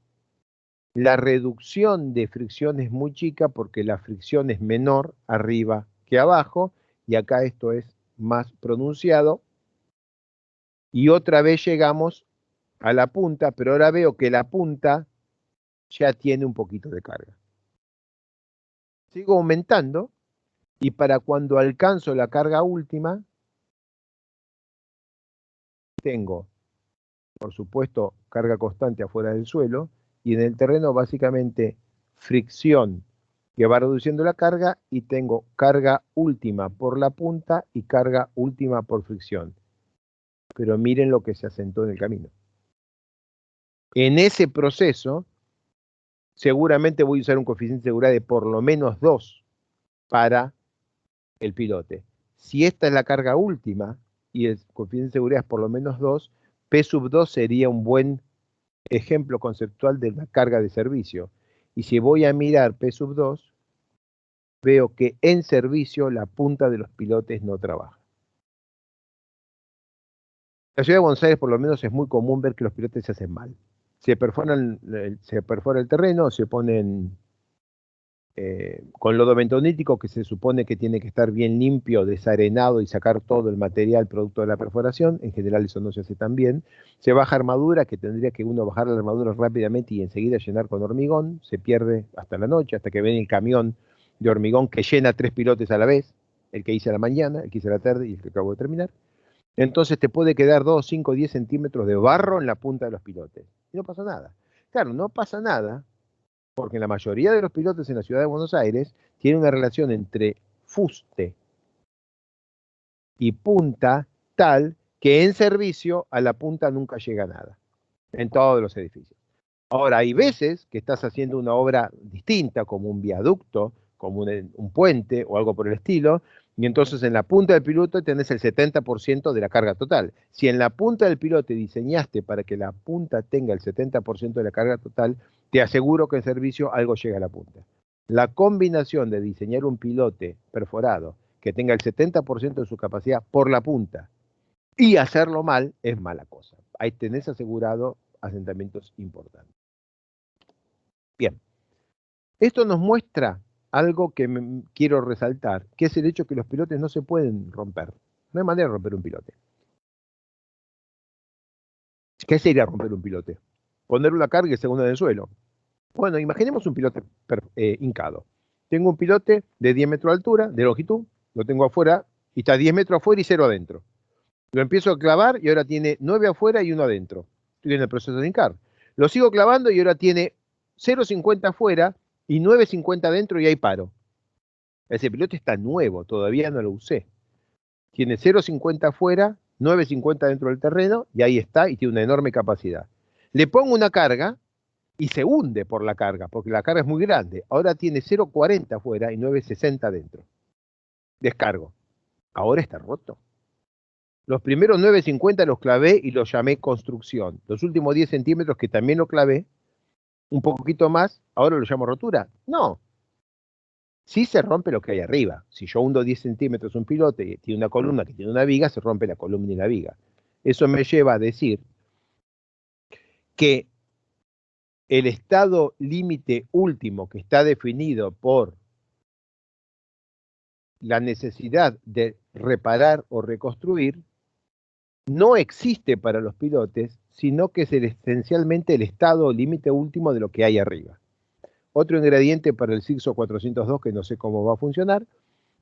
la reducción de fricción es muy chica porque la fricción es menor arriba que abajo, y acá esto es más pronunciado. Y otra vez llegamos a la punta, pero ahora veo que la punta ya tiene un poquito de carga. Sigo aumentando, y para cuando alcanzo la carga última, tengo, por supuesto, carga constante afuera del suelo, y en el terreno básicamente fricción que va reduciendo la carga, y tengo carga última por la punta y carga última por fricción. Pero miren lo que se asentó en el camino. En ese proceso, seguramente voy a usar un coeficiente de seguridad de por lo menos 2 para el pilote. Si esta es la carga última y el coeficiente de seguridad es por lo menos 2, P sub 2 sería un buen ejemplo conceptual de la carga de servicio. Y si voy a mirar P sub 2, veo que en servicio la punta de los pilotes no trabaja. En la ciudad de Buenos Aires por lo menos es muy común ver que los pilotes se hacen mal. Se perfora el terreno, se ponen con lodo bentonítico, que se supone que tiene que estar bien limpio, desarenado y sacar todo el material producto de la perforación. En general eso no se hace tan bien. Se baja armadura, que tendría que uno bajar la armadura rápidamente y enseguida llenar con hormigón. Se pierde hasta la noche, hasta que ven el camión de hormigón que llena 3 pilotes a la vez, el que hice a la mañana, el que hice a la tarde y el que acabo de terminar. Entonces te puede quedar 2, 5, 10 centímetros de barro en la punta de los pilotes. Y no pasa nada. Claro, no pasa nada porque la mayoría de los pilotos en la ciudad de Buenos Aires tienen una relación entre fuste y punta tal que en servicio a la punta nunca llega nada, en todos los edificios. Ahora, hay veces que estás haciendo una obra distinta, como un viaducto, como un puente o algo por el estilo, y entonces en la punta del piloto tenés el 70% de la carga total. Si en la punta del pilote diseñaste para que la punta tenga el 70% de la carga total, te aseguro que en servicio algo llega a la punta. La combinación de diseñar un pilote perforado que tenga el 70% de su capacidad por la punta y hacerlo mal es mala cosa. Ahí tenés asegurado asentamientos importantes. Bien, esto nos muestra algo que quiero resaltar, que es el hecho que los pilotes no se pueden romper. No hay manera de romper un pilote. ¿Qué sería romper un pilote? Poner una carga y se hunda en el suelo. Bueno, imaginemos un pilote hincado. Tengo un pilote de 10 metros de altura, de longitud, lo tengo afuera, y está 10 metros afuera y 0 adentro. Lo empiezo a clavar y ahora tiene 9 afuera y 1 adentro. Estoy en el proceso de hincar. Lo sigo clavando y ahora tiene 0,50 afuera y 9,50 adentro y ahí paro. Ese pilote está nuevo, todavía no lo usé. Tiene 0,50 afuera, 9,50 dentro del terreno y ahí está y tiene una enorme capacidad. Le pongo una carga y se hunde por la carga, porque la carga es muy grande. Ahora tiene 0,40 afuera y 9,60 dentro. Descargo. Ahora está roto. Los primeros 9,50 los clavé y los llamé construcción. Los últimos 10 centímetros que también lo clavé, un poquito más, ahora lo llamo rotura. No. Sí se rompe lo que hay arriba. Si yo hundo 10 centímetros un pilote y tiene una columna que tiene una viga, se rompe la columna y la viga. Eso me lleva a decir que el estado límite último que está definido por la necesidad de reparar o reconstruir no existe para los pilotes, sino que es esencialmente el estado límite último de lo que hay arriba. Otro ingrediente para el CIGSO 402, que no sé cómo va a funcionar,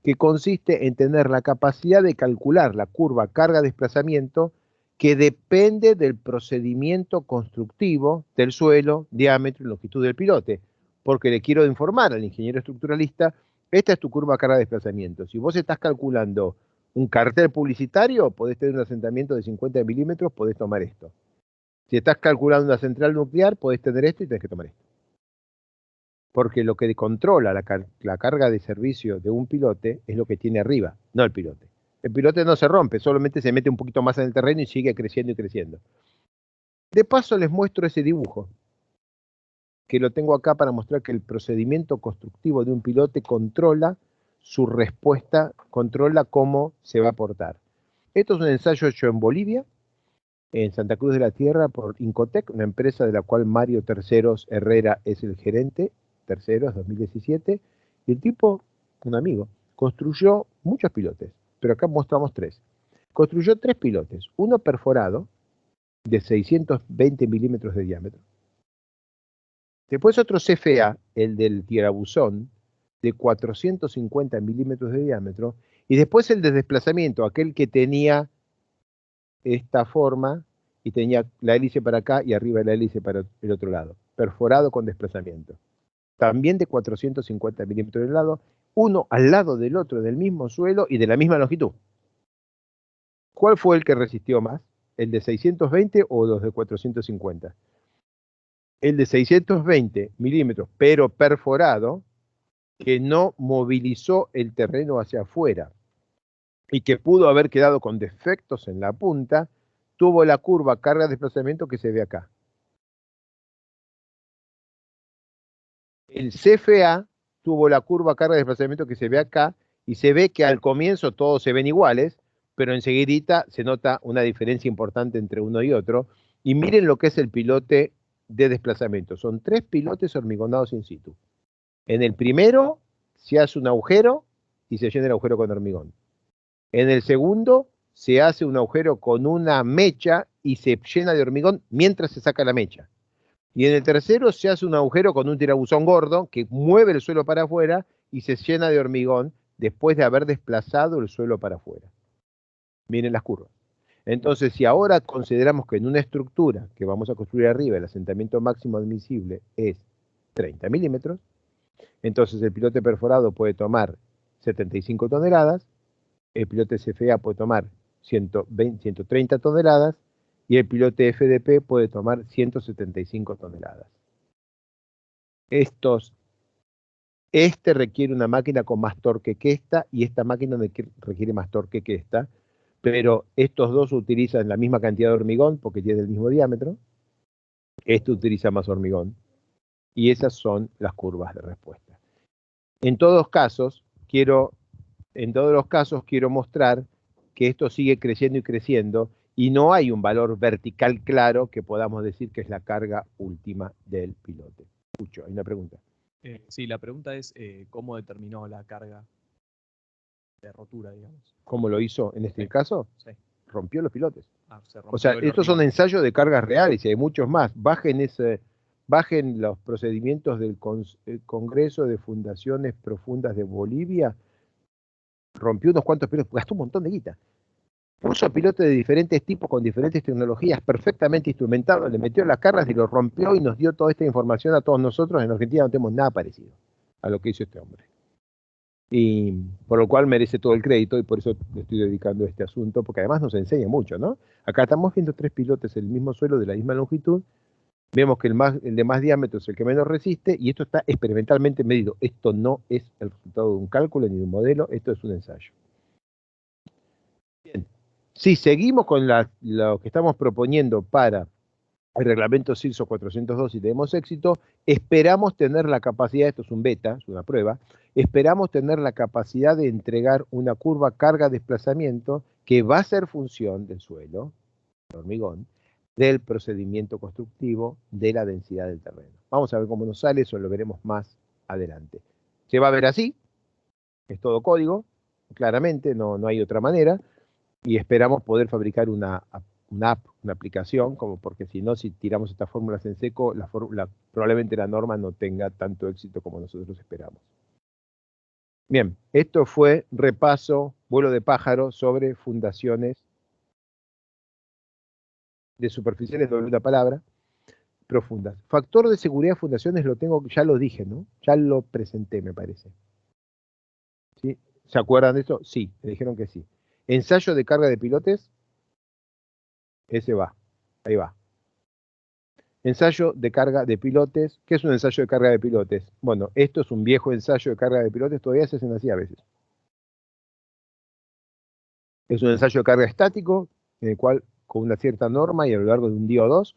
que consiste en tener la capacidad de calcular la curva carga-desplazamiento que depende del procedimiento constructivo del suelo, diámetro y longitud del pilote, porque le quiero informar al ingeniero estructuralista, esta es tu curva carga-desplazamiento. Si vos estás calculando un cartel publicitario, podés tener un asentamiento de 50 milímetros, podés tomar esto. Si estás calculando una central nuclear, podés tener esto y tenés que tomar esto. Porque lo que controla la carga de servicio de un pilote es lo que tiene arriba, no el pilote. El pilote no se rompe, solamente se mete un poquito más en el terreno y sigue creciendo y creciendo. De paso les muestro ese dibujo, que lo tengo acá para mostrar que el procedimiento constructivo de un pilote controla su respuesta, controla cómo se va a portar. Esto es un ensayo hecho en Bolivia, en Santa Cruz de la Tierra, por Incotec, una empresa de la cual Mario Terceros Herrera es el gerente. Terceros, 2017, y el tipo, un amigo, construyó muchos pilotes, pero acá mostramos 3. Construyó 3 pilotes, uno perforado de 620 milímetros de diámetro, después otro CFA, el del tirabuzón, de 450 milímetros de diámetro, y después el de desplazamiento, aquel que tenía esta forma y tenía la hélice para acá y arriba la hélice para el otro lado, perforado con desplazamiento. También de 450 milímetros de lado, uno al lado del otro, del mismo suelo y de la misma longitud. ¿Cuál fue el que resistió más? ¿El de 620 o los de 450? El de 620 milímetros, pero perforado, que no movilizó el terreno hacia afuera y que pudo haber quedado con defectos en la punta, tuvo la curva carga-desplazamiento que se ve acá. El CFA tuvo la curva carga-desplazamiento que se ve acá y se ve que al comienzo todos se ven iguales, pero enseguidita se nota una diferencia importante entre uno y otro. Y miren lo que es el pilote de desplazamiento. Son 3 pilotes hormigonados in situ. En el primero se hace un agujero y se llena el agujero con hormigón. En el segundo se hace un agujero con una mecha y se llena de hormigón mientras se saca la mecha. Y en el tercero se hace un agujero con un tirabuzón gordo que mueve el suelo para afuera y se llena de hormigón después de haber desplazado el suelo para afuera. Miren las curvas. Entonces, si ahora consideramos que en una estructura que vamos a construir arriba el asentamiento máximo admisible es 30 milímetros, entonces el pilote perforado puede tomar 75 toneladas, el pilote CFA puede tomar 130 toneladas y el pilote FDP puede tomar 175 toneladas. Este requiere una máquina con más torque que esta y esta máquina requiere más torque que esta, pero estos dos utilizan la misma cantidad de hormigón porque tienen el mismo diámetro. Este utiliza más hormigón y esas son las curvas de respuesta. En todos casos, quiero en todos los casos quiero mostrar que esto sigue creciendo y creciendo y no hay un valor vertical claro que podamos decir que es la carga última del pilote. Escucho, hay una pregunta. Sí, la pregunta es ¿cómo determinó la carga de rotura, digamos? ¿Cómo lo hizo en este caso? Sí. Rompió los pilotes. Se rompió O sea, estos son ensayos de cargas reales y hay muchos más. Bajen los procedimientos del Congreso de Fundaciones Profundas de Bolivia. Rompió unos cuantos pilotos, gastó un montón de guita. Puso pilotos de diferentes tipos con diferentes tecnologías perfectamente instrumentados, le metió las cargas y lo rompió y nos dio toda esta información a todos nosotros. En Argentina no tenemos nada parecido a lo que hizo este hombre. Y por lo cual merece todo el crédito y por eso le estoy dedicando a este asunto, porque además nos enseña mucho, ¿no? Acá estamos viendo 3 pilotes en el mismo suelo de la misma longitud, vemos que el de más diámetro es el que menos resiste y esto está experimentalmente medido. Esto no es el resultado de un cálculo ni de un modelo, esto es un ensayo. Bien, si seguimos con lo que estamos proponiendo para el reglamento CIRSO 402 y tenemos éxito, esperamos tener la capacidad, esto es un beta, es una prueba, esperamos tener la capacidad de entregar una curva carga-desplazamiento que va a ser función del suelo, del hormigón, del procedimiento constructivo, de la densidad del terreno. Vamos a ver cómo nos sale, eso lo veremos más adelante. Se va a ver así, es todo código, claramente, no hay otra manera, y esperamos poder fabricar una app, una aplicación, como porque si no, si tiramos estas fórmulas en seco, probablemente la norma no tenga tanto éxito como nosotros esperamos. Bien, esto fue repaso, vuelo de pájaro sobre fundaciones de superficiales, doble una palabra, profundas. Factor de seguridad de fundaciones lo tengo, ya lo dije, ¿no? Ya lo presenté, me parece. ¿Sí? ¿Se acuerdan de esto? Sí, me dijeron que sí. Ensayo de carga de pilotes, ese va, ahí va. Ensayo de carga de pilotes. ¿Qué es un ensayo de carga de pilotes? Bueno, esto es un viejo ensayo de carga de pilotes, todavía se hacen así a veces. Es un ensayo de carga estático, en el cual con una cierta norma y a lo largo de un día o dos,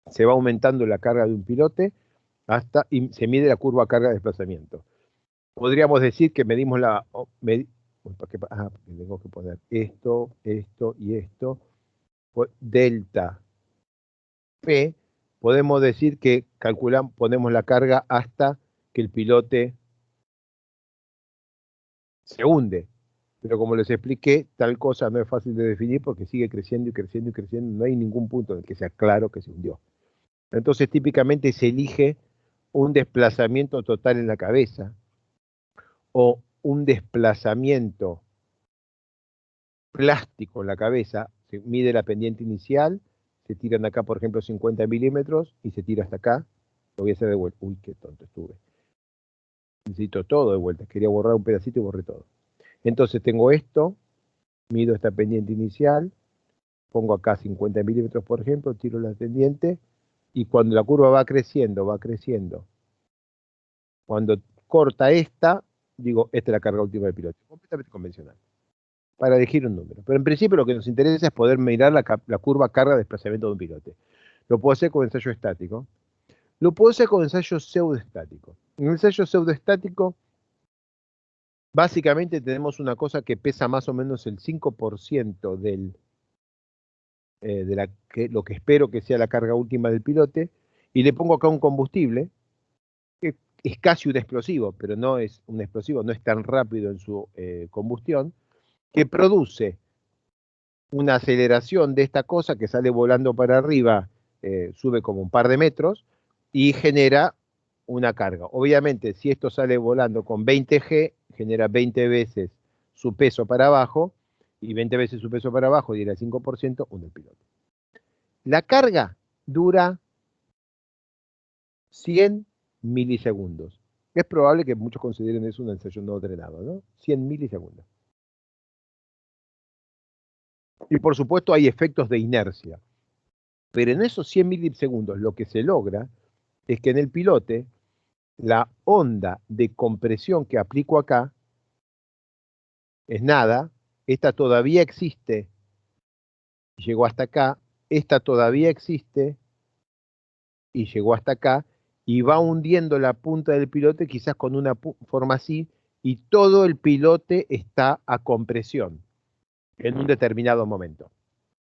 se va aumentando la carga de un pilote y se mide la curva carga de desplazamiento. Podríamos decir que medimos porque tengo que poner esto y esto, delta P, podemos decir que ponemos la carga hasta que el pilote se hunde. Pero como les expliqué, tal cosa no es fácil de definir porque sigue creciendo y creciendo y creciendo. No hay ningún punto en el que sea claro que se hundió. Entonces, típicamente se elige un desplazamiento total en la cabeza o un desplazamiento plástico en la cabeza. Se mide la pendiente inicial, se tiran acá, por ejemplo, 50 milímetros y se tira hasta acá. Lo voy a hacer de vuelta. Uy, qué tonto estuve. Necesito todo de vuelta. Quería borrar un pedacito y borré todo. Entonces tengo esto, mido esta pendiente inicial, pongo acá 50 milímetros, por ejemplo, tiro la pendiente, y cuando la curva va creciendo, cuando corta esta, digo, esta es la carga última del piloto. Completamente convencional. Para elegir un número. Pero en principio lo que nos interesa es poder mirar la curva carga de desplazamiento de un pilote. Lo puedo hacer con ensayo estático. Lo puedo hacer con ensayo pseudoestático. En el ensayo pseudoestático, básicamente tenemos una cosa que pesa más o menos el 5% de lo que espero que sea la carga última del pilote, y le pongo acá un combustible, que es casi un explosivo, pero no es un explosivo, no es tan rápido en su combustión, que produce una aceleración de esta cosa que sale volando para arriba, sube como un par de metros, y genera una carga. Obviamente, si esto sale volando con 20 G, genera 20 veces su peso para abajo, y 20 veces su peso para abajo, y el 5%, hunde el piloto. La carga dura 100 milisegundos. Es probable que muchos consideren eso un ensayo no drenado, ¿no? 100 milisegundos. Y por supuesto hay efectos de inercia. Pero en esos 100 milisegundos lo que se logra es que en el pilote la onda de compresión que aplico acá es nada, esta todavía existe, llegó hasta acá, esta todavía existe y llegó hasta acá, y va hundiendo la punta del pilote quizás con una forma así, y todo el pilote está a compresión en un determinado momento.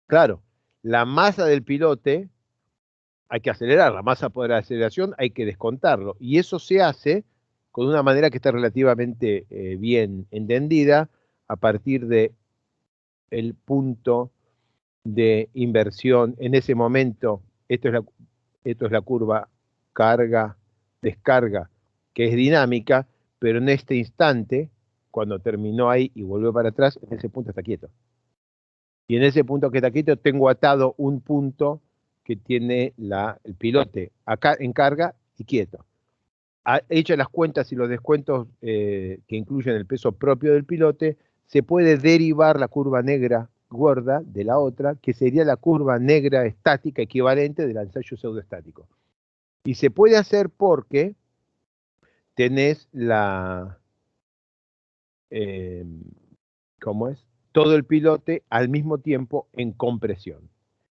Claro, la masa del pilote hay que acelerar, la masa por la aceleración hay que descontarlo, y eso se hace con una manera que está relativamente bien entendida a partir de el punto de inversión. En ese momento, esto es la curva carga-descarga, que es dinámica, pero en este instante, cuando terminó ahí y volvió para atrás, en ese punto está quieto. Y en ese punto que está quieto tengo atado un punto que tiene el pilote acá en carga y quieto. Hechas las cuentas y los descuentos que incluyen el peso propio del pilote, se puede derivar la curva negra gorda de la otra, que sería la curva negra estática equivalente del ensayo pseudoestático. Y se puede hacer porque tenés ¿cómo es? Todo el pilote al mismo tiempo en compresión.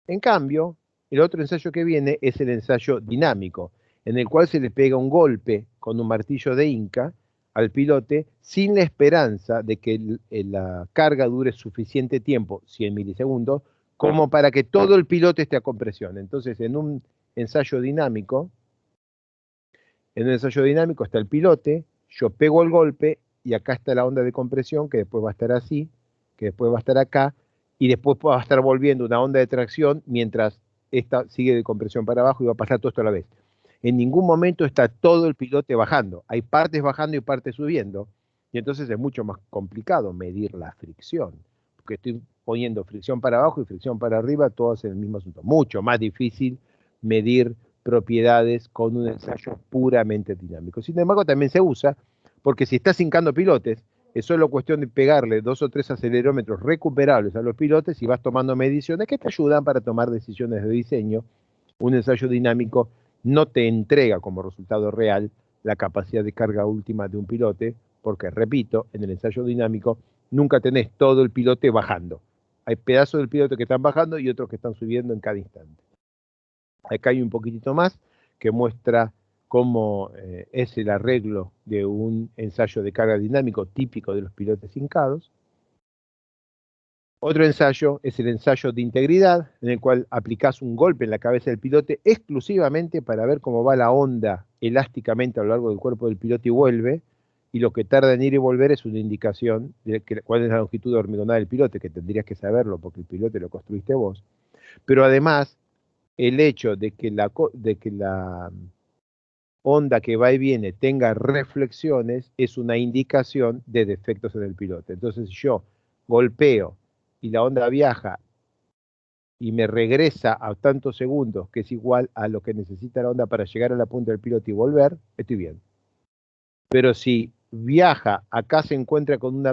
En cambio, el otro ensayo que viene es el ensayo dinámico, en el cual se le pega un golpe con un martillo de Inca al pilote sin la esperanza de que la carga dure suficiente tiempo, 100 milisegundos, como para que todo el pilote esté a compresión. Entonces, en un ensayo dinámico está el pilote, yo pego el golpe y acá está la onda de compresión, que después va a estar así, que después va a estar acá, y después va a estar volviendo una onda de tracción mientras esta sigue de compresión para abajo y va a pasar todo esto a la vez. En ningún momento está todo el pilote bajando. Hay partes bajando y partes subiendo, y entonces es mucho más complicado medir la fricción, porque estoy poniendo fricción para abajo y fricción para arriba, todas en el mismo asunto. Mucho más difícil medir propiedades con un ensayo puramente dinámico. Sin embargo, también se usa, porque si estás hincando pilotes, es solo cuestión de pegarle 2 o 3 acelerómetros recuperables a los pilotes y vas tomando mediciones que te ayudan para tomar decisiones de diseño. Un ensayo dinámico no te entrega como resultado real la capacidad de carga última de un pilote, porque, repito, en el ensayo dinámico nunca tenés todo el pilote bajando. Hay pedazos del pilote que están bajando y otros que están subiendo en cada instante. Acá hay un poquitito más que muestra cómo es el arreglo de un ensayo de carga dinámico típico de los pilotes hincados. Otro ensayo es el ensayo de integridad, en el cual aplicás un golpe en la cabeza del pilote exclusivamente para ver cómo va la onda elásticamente a lo largo del cuerpo del piloto y vuelve, y lo que tarda en ir y volver es una indicación de cuál es la longitud hormigonal del pilote, que tendrías que saberlo porque el pilote lo construiste vos. Pero además, el hecho de que la onda que va y viene tenga reflexiones es una indicación de defectos en el piloto. Entonces, si yo golpeo y la onda viaja y me regresa a tantos segundos, que es igual a lo que necesita la onda para llegar a la punta del piloto y volver, estoy bien. Pero si viaja, acá se encuentra con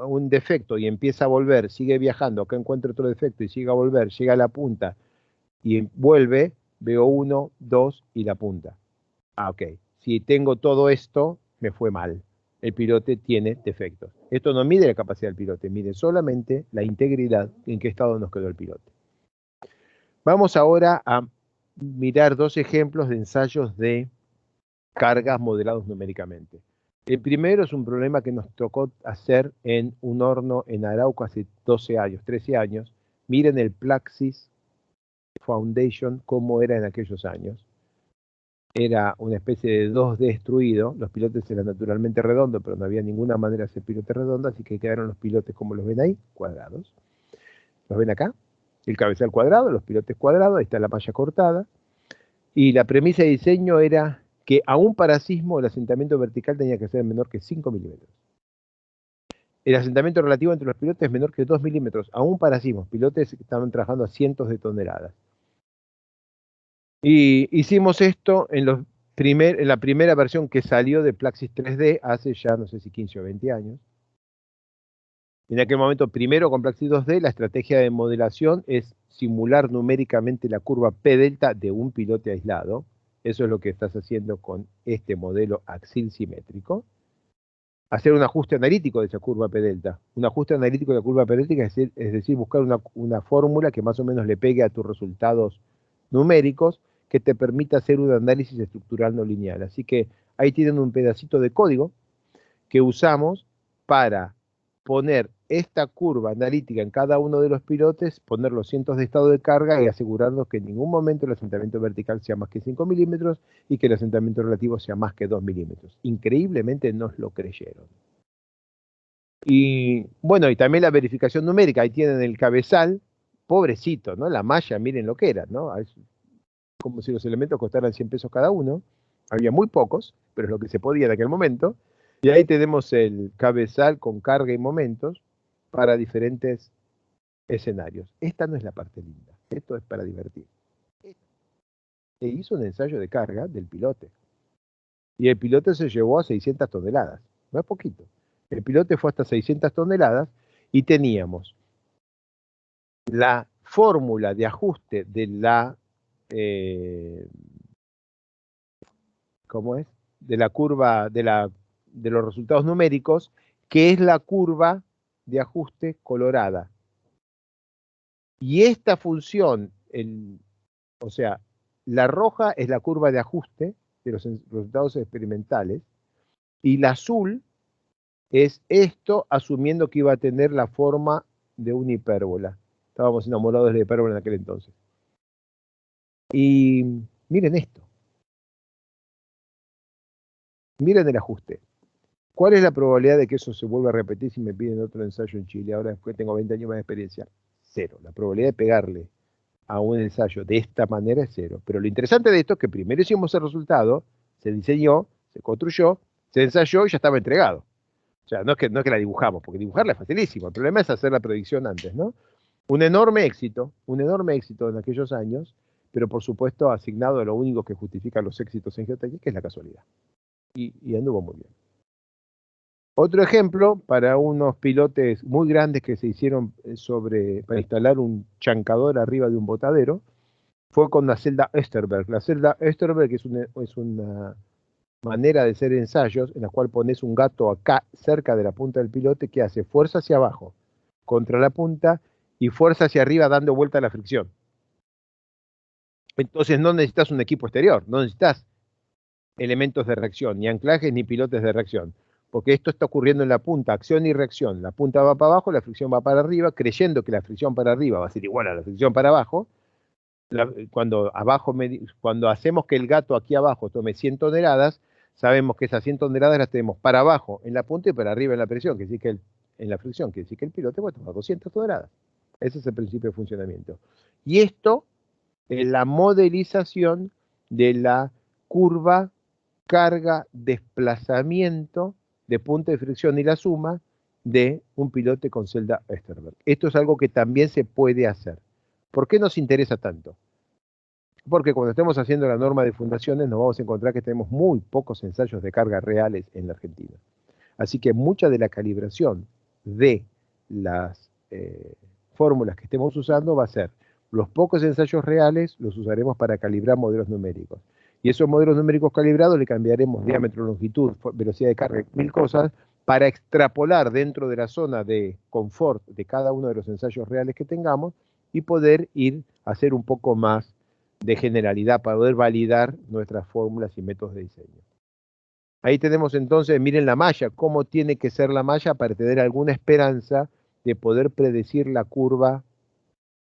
un defecto y empieza a volver, sigue viajando, acá encuentra otro defecto y sigue a volver, llega a la punta y vuelve, veo 1, 2 y la punta. Ok, si tengo todo esto, me fue mal. El pilote tiene defectos. Esto no mide la capacidad del pilote, mide solamente la integridad, en qué estado nos quedó el pilote. Vamos ahora a mirar 2 ejemplos de ensayos de cargas modelados numéricamente. El primero es un problema que nos tocó hacer en un horno en Arauco hace 12 años, 13 años. Miren el Plaxis Foundation, cómo era en aquellos años. Era una especie de 2D destruido, los pilotes eran naturalmente redondos, pero no había ninguna manera de hacer pilotes redondos, así que quedaron los pilotes como los ven ahí, cuadrados. ¿Los ven acá? El cabezal cuadrado, los pilotes cuadrados, ahí está la malla cortada. Y la premisa de diseño era que aún para sismo el asentamiento vertical tenía que ser menor que 5 milímetros. El asentamiento relativo entre los pilotes es menor que 2 milímetros, aún para sismos, pilotes que estaban trabajando a cientos de toneladas. Y hicimos esto en la primera versión que salió de Plaxis 3D hace ya no sé si 15 o 20 años. En aquel momento, primero con Plaxis 2D, la estrategia de modelación es simular numéricamente la curva P delta de un pilote aislado. Eso es lo que estás haciendo con este modelo axil simétrico. Hacer un ajuste analítico de esa curva P delta. Un ajuste analítico de la curva P delta es decir, buscar una fórmula que más o menos le pegue a tus resultados numéricos, que te permita hacer un análisis estructural no lineal. Así que ahí tienen un pedacito de código que usamos para poner esta curva analítica en cada uno de los pilotes, poner los cientos de estado de carga y asegurarnos que en ningún momento el asentamiento vertical sea más que 5 milímetros y que el asentamiento relativo sea más que 2 milímetros. Increíblemente nos lo creyeron. Y bueno, y también la verificación numérica, ahí tienen el cabezal, pobrecito, ¿no? La malla, miren lo que era, ¿no? Es como si los elementos costaran 100 pesos cada uno. Había muy pocos, pero es lo que se podía en aquel momento. Y ahí tenemos el cabezal con carga y momentos para diferentes escenarios. Esta no es la parte linda, esto es para divertir. Se hizo un ensayo de carga del pilote. Y el pilote se llevó a 600 toneladas, no es poquito. El pilote fue hasta 600 toneladas y teníamos la fórmula de ajuste de la, ¿cómo es? De la curva, de los resultados numéricos, que es la curva de ajuste colorada. Y esta función, o sea, la roja es la curva de ajuste de los resultados experimentales, y la azul es esto, asumiendo que iba a tener la forma de una hipérbola. Estábamos enamorados de la hipérbola en aquel entonces. Y miren esto. Miren el ajuste. ¿Cuál es la probabilidad de que eso se vuelva a repetir si me piden otro ensayo en Chile? Ahora, después tengo 20 años más de experiencia. Cero. La probabilidad de pegarle a un ensayo de esta manera es cero. Pero lo interesante de esto es que primero hicimos el resultado, se diseñó, se construyó, se ensayó y ya estaba entregado. O sea, no es que la dibujamos, porque dibujarla es facilísimo. El problema es hacer la predicción antes, ¿no? Un enorme éxito en aquellos años, pero por supuesto asignado a lo único que justifica los éxitos en geotécnica, que es la casualidad. Y anduvo muy bien. Otro ejemplo, para unos pilotes muy grandes que se hicieron para instalar un chancador arriba de un botadero, fue con la celda Österberg. La celda Österberg es una manera de hacer ensayos en la cual pones un gato acá cerca de la punta del pilote que hace fuerza hacia abajo contra la punta y fuerza hacia arriba dando vuelta a la fricción. Entonces no necesitas un equipo exterior, no necesitas elementos de reacción, ni anclajes ni pilotes de reacción, porque esto está ocurriendo en la punta, acción y reacción. La punta va para abajo, la fricción va para arriba, creyendo que la fricción para arriba va a ser igual a la fricción para abajo. Cuando hacemos que el gato aquí abajo tome 100 toneladas, sabemos que esas 100 toneladas las tenemos para abajo en la punta y para arriba en la presión, que sí que en la fricción, que sí que el pilote va a tomar 200 toneladas. Ese es el principio de funcionamiento. Y esto es la modelización de la curva carga desplazamiento de punta de fricción y la suma de un pilote con celda Österberg. Esto es algo que también se puede hacer. ¿Por qué nos interesa tanto? Porque cuando estemos haciendo la norma de fundaciones nos vamos a encontrar que tenemos muy pocos ensayos de carga reales en la Argentina. Así que mucha de la calibración de las fórmulas que estemos usando va a ser los pocos ensayos reales los usaremos para calibrar modelos numéricos. Y esos modelos numéricos calibrados le cambiaremos diámetro, longitud, velocidad de carga, 1000 cosas, para extrapolar dentro de la zona de confort de cada uno de los ensayos reales que tengamos y poder ir a hacer un poco más de generalidad para poder validar nuestras fórmulas y métodos de diseño. Ahí tenemos entonces, miren la malla, cómo tiene que ser la malla para tener alguna esperanza de poder predecir la curva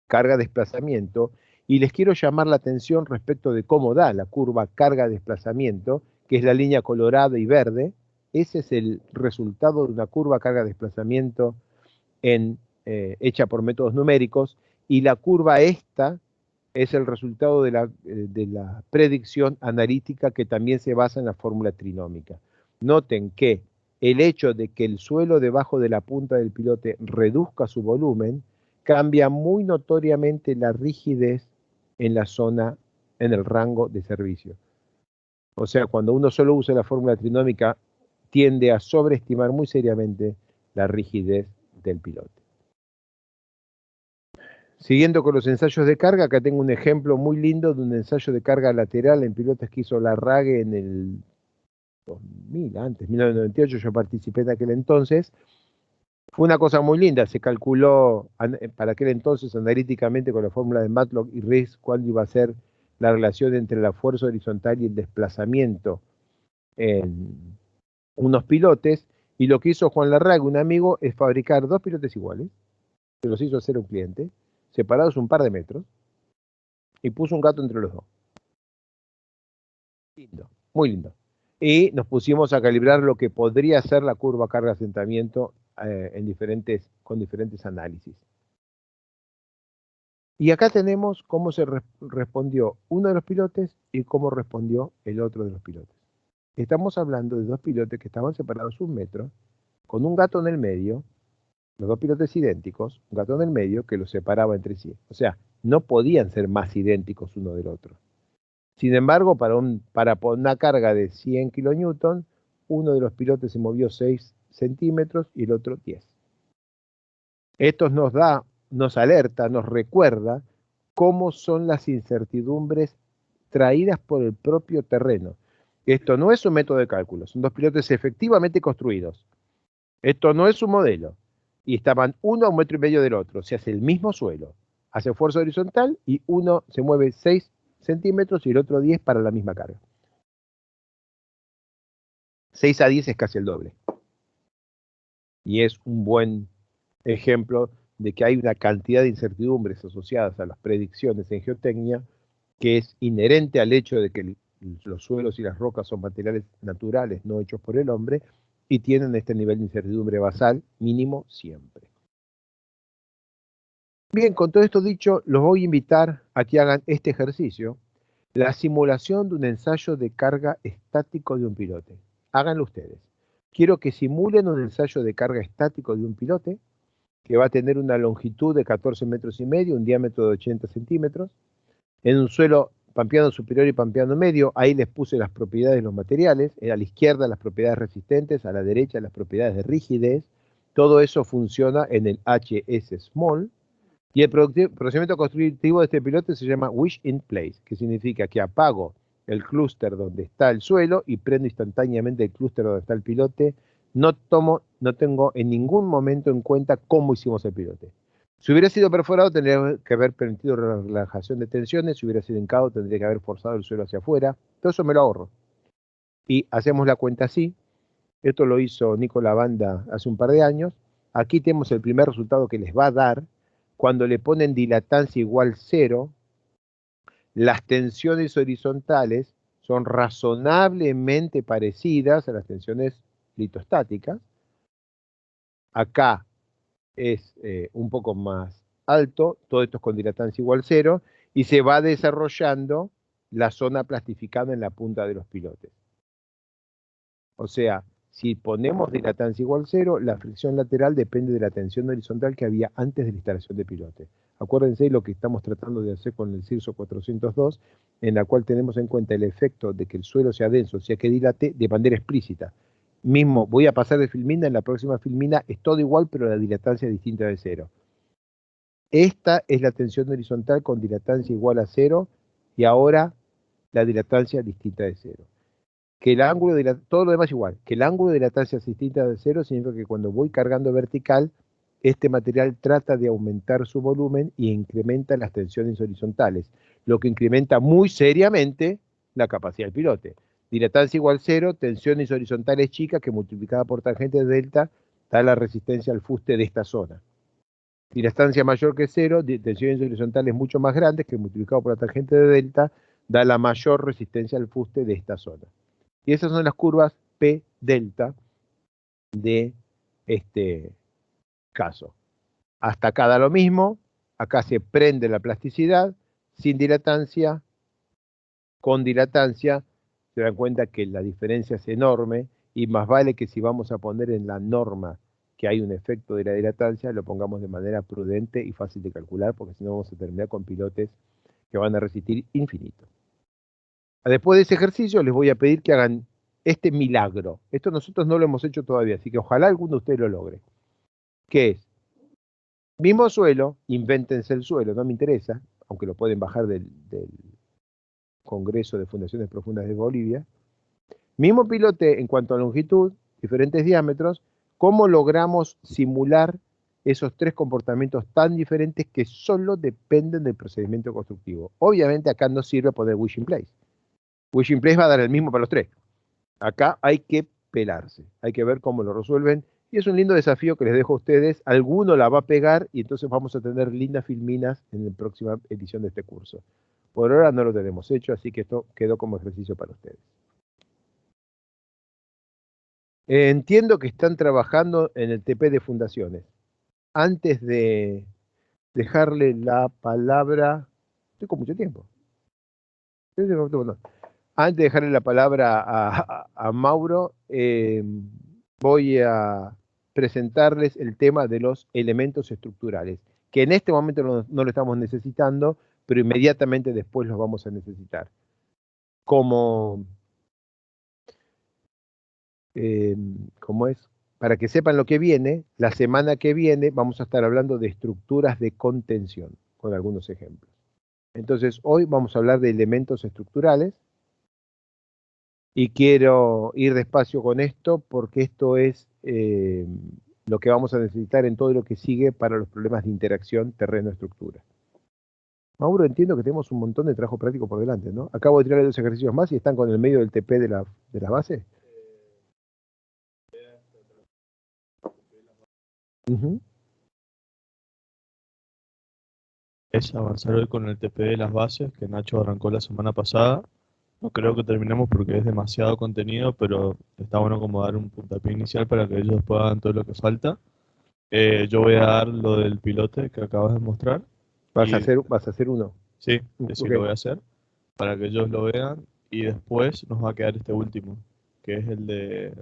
carga-desplazamiento, y les quiero llamar la atención respecto de cómo da la curva carga-desplazamiento, que es la línea colorada y verde. Ese es el resultado de una curva carga-desplazamiento hecha por métodos numéricos, y la curva esta es el resultado de la predicción analítica que también se basa en la fórmula trinómica. Noten que el hecho de que el suelo debajo de la punta del pilote reduzca su volumen cambia muy notoriamente la rigidez en la zona, en el rango de servicio. O sea, cuando uno solo usa la fórmula trinómica, tiende a sobreestimar muy seriamente la rigidez del pilote. Siguiendo con los ensayos de carga, acá tengo un ejemplo muy lindo de un ensayo de carga lateral en pilotes que hizo Larrague en el 2000, antes, 1998, yo participé en aquel entonces. Fue una cosa muy linda, se calculó para aquel entonces analíticamente con la fórmula de Matlock y Riss cuál iba a ser la relación entre la fuerza horizontal y el desplazamiento en unos pilotes, Y lo que hizo Juan Larraga, un amigo, es fabricar 2 pilotes iguales, se los hizo hacer un cliente, separados un par de metros, y puso un gato entre los dos. Lindo, muy lindo. Y nos pusimos a calibrar lo que podría ser la curva carga-asentamiento con diferentes análisis. Y acá tenemos cómo se respondió uno de los pilotes y cómo respondió el otro de los pilotes. Estamos hablando de 2 pilotes que estaban separados 1 metro, con un gato en el medio, los 2 pilotes idénticos, un gato en el medio que los separaba entre sí. O sea, no podían ser más idénticos uno del otro. Sin embargo, para una carga de 100 kilonewton, uno de los pilotes se movió 6 centímetros y el otro 10. Esto nos alerta, nos recuerda cómo son las incertidumbres traídas por el propio terreno. Esto no es un método de cálculo, son 2 pilotes efectivamente construidos. Esto no es un modelo. Y estaban uno a 1,5 metros del otro. Se hace el mismo suelo. Hace fuerza horizontal y uno se mueve 6 centímetros y el otro 10 para la misma carga. 6 a 10 es casi el doble. Y es un buen ejemplo de que hay una cantidad de incertidumbres asociadas a las predicciones en geotecnia que es inherente al hecho de que los suelos y las rocas son materiales naturales no hechos por el hombre y tienen este nivel de incertidumbre basal mínimo siempre. Bien, con todo esto dicho, los voy a invitar a que hagan este ejercicio, la simulación de un ensayo de carga estático de un pilote. Háganlo ustedes. Quiero que simulen un ensayo de carga estático de un pilote que va a tener una longitud de 14 metros y medio, un diámetro de 80 centímetros, en un suelo pampeano superior y pampeano medio. Ahí les puse las propiedades de los materiales, a la izquierda las propiedades resistentes, a la derecha las propiedades de rigidez. Todo eso funciona en el HS Small. Y el procedimiento constructivo de este pilote se llama Wish in Place, que significa que apago el clúster donde está el suelo y prendo instantáneamente el clúster donde está el pilote. No tengo en ningún momento en cuenta cómo hicimos el pilote. Si hubiera sido perforado, tendría que haber permitido la relajación de tensiones. Si hubiera sido hincado, tendría que haber forzado el suelo hacia afuera. Todo eso me lo ahorro. Y hacemos la cuenta así. Esto lo hizo Nico Lavanda hace un par de años. Aquí tenemos el primer resultado que les va a dar. Cuando le ponen dilatancia igual 0, las tensiones horizontales son razonablemente parecidas a las tensiones litostáticas. Acá es un poco más alto, todo esto es con dilatancia igual 0, y se va desarrollando la zona plastificada en la punta de los pilotes. O sea, si ponemos dilatancia igual 0, la fricción lateral depende de la tensión horizontal que había antes de la instalación de pilote. Acuérdense lo que estamos tratando de hacer con el CIRSO 402, en la cual tenemos en cuenta el efecto de que el suelo sea denso, o sea que dilate de manera explícita. Mismo, voy a pasar de filmina, en la próxima filmina es todo igual, pero la dilatancia es distinta de 0. Esta es la tensión horizontal con dilatancia igual a 0, y ahora la dilatancia distinta de 0. Que el ángulo de todo lo demás igual, que el ángulo de dilatancia es distinta de 0 significa que cuando voy cargando vertical, este material trata de aumentar su volumen y incrementa las tensiones horizontales, lo que incrementa muy seriamente la capacidad del pilote. Dilatancia igual 0, tensiones horizontales chicas que multiplicada por tangente de delta da la resistencia al fuste de esta zona. Dilatancia mayor que 0, tensiones horizontales mucho más grandes que multiplicado por la tangente de delta da la mayor resistencia al fuste de esta zona. Y esas son las curvas P delta de este caso. Hasta acá da lo mismo, acá se prende la plasticidad, sin dilatancia, con dilatancia, se dan cuenta que la diferencia es enorme y más vale que si vamos a poner en la norma que hay un efecto de la dilatancia, lo pongamos de manera prudente y fácil de calcular, porque si no vamos a terminar con pilotes que van a resistir infinito. Después de ese ejercicio les voy a pedir que hagan este milagro. Esto nosotros no lo hemos hecho todavía, así que ojalá alguno de ustedes lo logre. ¿Qué es? Mismo suelo, invéntense el suelo, no me interesa, aunque lo pueden bajar del Congreso de Fundaciones Profundas de Bolivia. Mismo pilote en cuanto a longitud, diferentes diámetros. ¿Cómo logramos simular esos 3 comportamientos tan diferentes que solo dependen del procedimiento constructivo? Obviamente acá no sirve poner Wish in Place. Wish in Place va a dar el mismo para los 3. Acá hay que pelarse. Hay que ver cómo lo resuelven. Y es un lindo desafío que les dejo a ustedes. Alguno la va a pegar y entonces vamos a tener lindas filminas en la próxima edición de este curso. Por ahora no lo tenemos hecho, así que esto quedó como ejercicio para ustedes. Entiendo que están trabajando en el TP de fundaciones. Antes de dejarle la palabra, estoy con mucho tiempo. Antes de dejarle la palabra a Mauro, voy a presentarles el tema de los elementos estructurales, que en este momento no lo estamos necesitando, pero inmediatamente después los vamos a necesitar. ¿Cómo es? Para que sepan lo que viene, la semana que viene vamos a estar hablando de estructuras de contención, con algunos ejemplos. Entonces, hoy vamos a hablar de elementos estructurales, y quiero ir despacio con esto, porque esto es lo que vamos a necesitar en todo lo que sigue para los problemas de interacción terreno-estructura. Mauro, entiendo que tenemos un montón de trabajo práctico por delante, ¿no? Acabo de tirarle 2 ejercicios más y están con el medio del TP de la base. Es avanzar hoy con el TP de las bases que Nacho arrancó la semana pasada. No creo que terminemos porque es demasiado contenido, pero está bueno como dar un puntapié inicial para que ellos puedan todo lo que falta. Yo voy a dar lo del pilote que acabas de mostrar. ¿Vas a hacer uno? Sí, sí Ok. lo voy a hacer para que ellos lo vean y después nos va a quedar este último, que es el de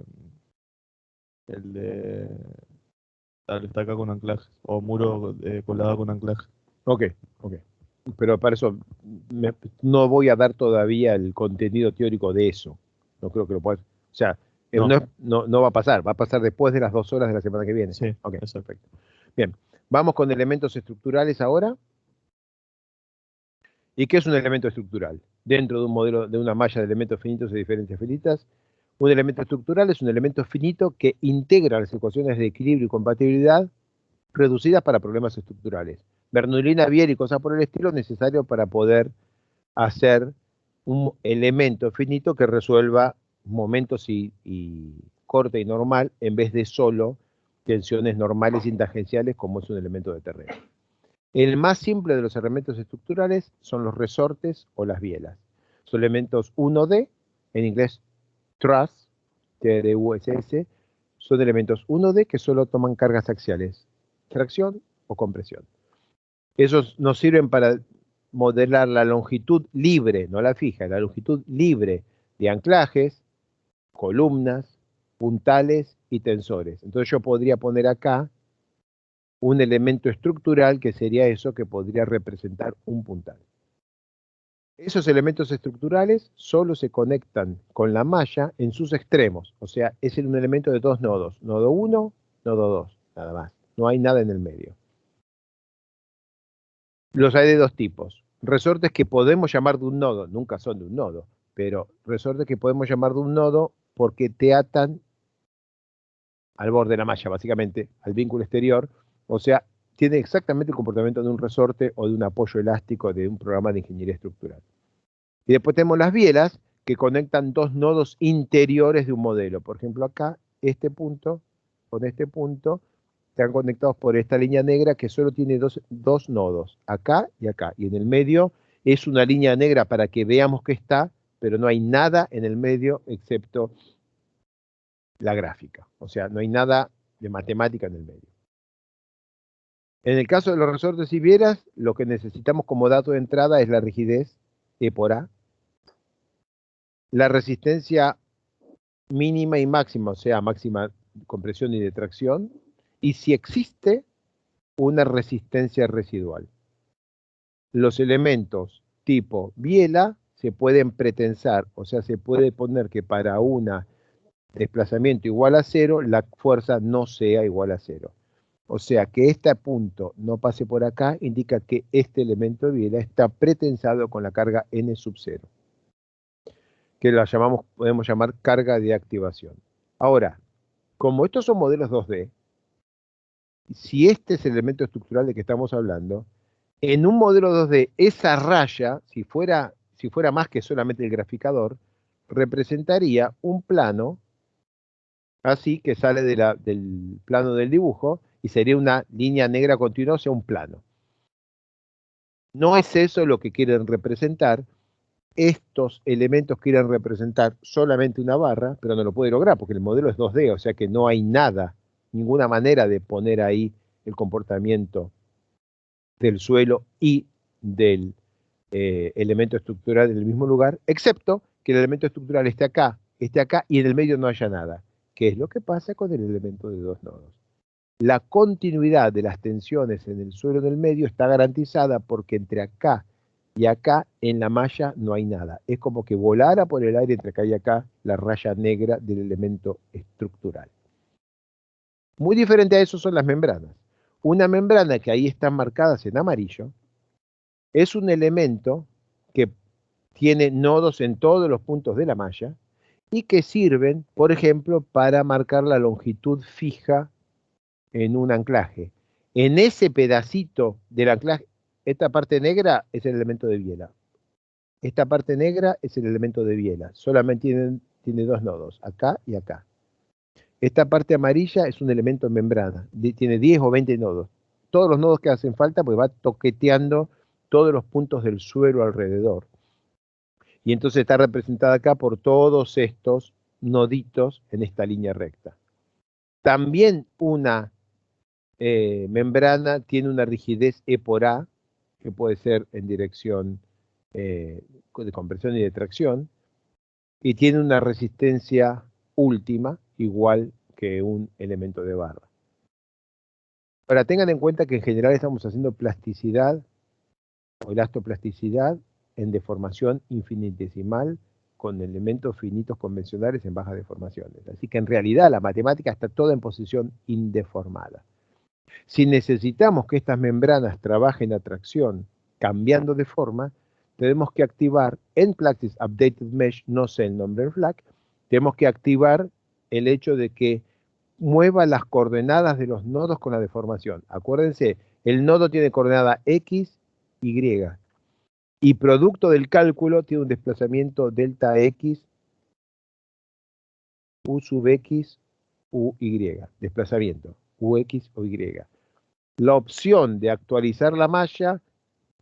tal estaca con anclaje o muro colado con anclaje. Ok. Pero para eso no voy a dar todavía el contenido teórico de eso. No creo que lo pueda. O sea, no va a pasar. Va a pasar después de las 2 horas de la semana que viene. Sí, ok, eso. perfecto. Bien, vamos con elementos estructurales ahora. ¿Y qué es un elemento estructural? Dentro de un modelo de una malla de elementos finitos y diferencias finitas, un elemento estructural es un elemento finito que integra las ecuaciones de equilibrio y compatibilidad reducidas para problemas estructurales. Bernoulli, Biel y cosas por el estilo necesario para poder hacer un elemento finito que resuelva momentos y corte y normal en vez de solo tensiones normales y tangenciales como es un elemento de terreno. El más simple de los elementos estructurales son los resortes o las bielas. Son elementos 1D, en inglés truss, T-R-U-S-S, son elementos 1D que solo toman cargas axiales, tracción o compresión. Esos nos sirven para modelar la longitud libre, no la fija, la longitud libre de anclajes, columnas, puntales y tensores. Entonces yo podría poner acá un elemento estructural que sería eso que podría representar un puntal. Esos elementos estructurales solo se conectan con la malla en sus extremos, o sea, es un elemento de 2 nodos, nodo 1, nodo 2, nada más, no hay nada en el medio. Los hay de 2 tipos, resortes que podemos llamar de un nodo, nunca son de un nodo, pero resortes que podemos llamar de un nodo porque te atan al borde de la malla, básicamente, al vínculo exterior, o sea, tiene exactamente el comportamiento de un resorte o de un apoyo elástico de un programa de ingeniería estructural. Y después tenemos las bielas que conectan 2 nodos interiores de un modelo. Por ejemplo, acá, este punto con este punto están conectados por esta línea negra que solo tiene dos nodos, acá y acá. Y en el medio es una línea negra para que veamos que está, pero no hay nada en el medio excepto la gráfica. O sea, no hay nada de matemática en el medio. En el caso de los resortes y bielas, lo que necesitamos como dato de entrada es la rigidez E por A, la resistencia mínima y máxima, o sea, máxima compresión y de tracción, y si existe una resistencia residual. Los elementos tipo biela se pueden pretensar, o sea, se puede poner que para un desplazamiento igual a 0, la fuerza no sea igual a 0. O sea, que este punto no pase por acá indica que este elemento de biela está pretensado con la carga N sub 0, que la podemos llamar carga de activación. Ahora, como estos son modelos 2D, si este es el elemento estructural de que estamos hablando, en un modelo 2D, esa raya, si fuera más que solamente el graficador, representaría un plano así que sale del plano del dibujo y sería una línea negra continua, o sea, un plano. No es eso lo que quieren representar. Estos elementos quieren representar solamente una barra, pero no lo puede lograr porque el modelo es 2D, o sea que no hay nada, ninguna manera de poner ahí el comportamiento del suelo y del elemento estructural en el mismo lugar, excepto que el elemento estructural esté acá y en el medio no haya nada, que es lo que pasa con el elemento de dos nodos. La continuidad de las tensiones en el suelo del medio está garantizada porque entre acá y acá en la malla no hay nada. Es como que volara por el aire entre acá y acá la raya negra del elemento estructural. Muy diferente a eso son las membranas. Una membrana que ahí están marcadas en amarillo es un elemento que tiene nodos en todos los puntos de la malla y que sirven, por ejemplo, para marcar la longitud fija en un anclaje. En ese pedacito del anclaje, esta parte negra es el elemento de biela. Esta parte negra es el elemento de biela. Solamente tiene dos nodos, acá y acá. Esta parte amarilla es un elemento de membrana. Tiene 10 o 20 nodos. Todos los nodos que hacen falta, pues va toqueteando todos los puntos del suelo alrededor. Y entonces está representada acá por todos estos noditos en esta línea recta. También una membrana tiene una rigidez E por A, que puede ser en dirección de compresión y de tracción, y tiene una resistencia última igual que un elemento de barra. Ahora tengan en cuenta que en general estamos haciendo plasticidad o elastoplasticidad en deformación infinitesimal con elementos finitos convencionales en bajas deformaciones. Así que en realidad la matemática está toda en posición indeformada. Si necesitamos que estas membranas trabajen a tracción cambiando de forma, tenemos que activar en Practice Updated Mesh, no sé el nombre del FLAC, tenemos que activar el hecho de que mueva las coordenadas de los nodos con la deformación. Acuérdense, el nodo tiene coordenada X, Y, y producto del cálculo tiene un desplazamiento delta X, U sub X, U, Y, desplazamiento, UX o Y. La opción de actualizar la malla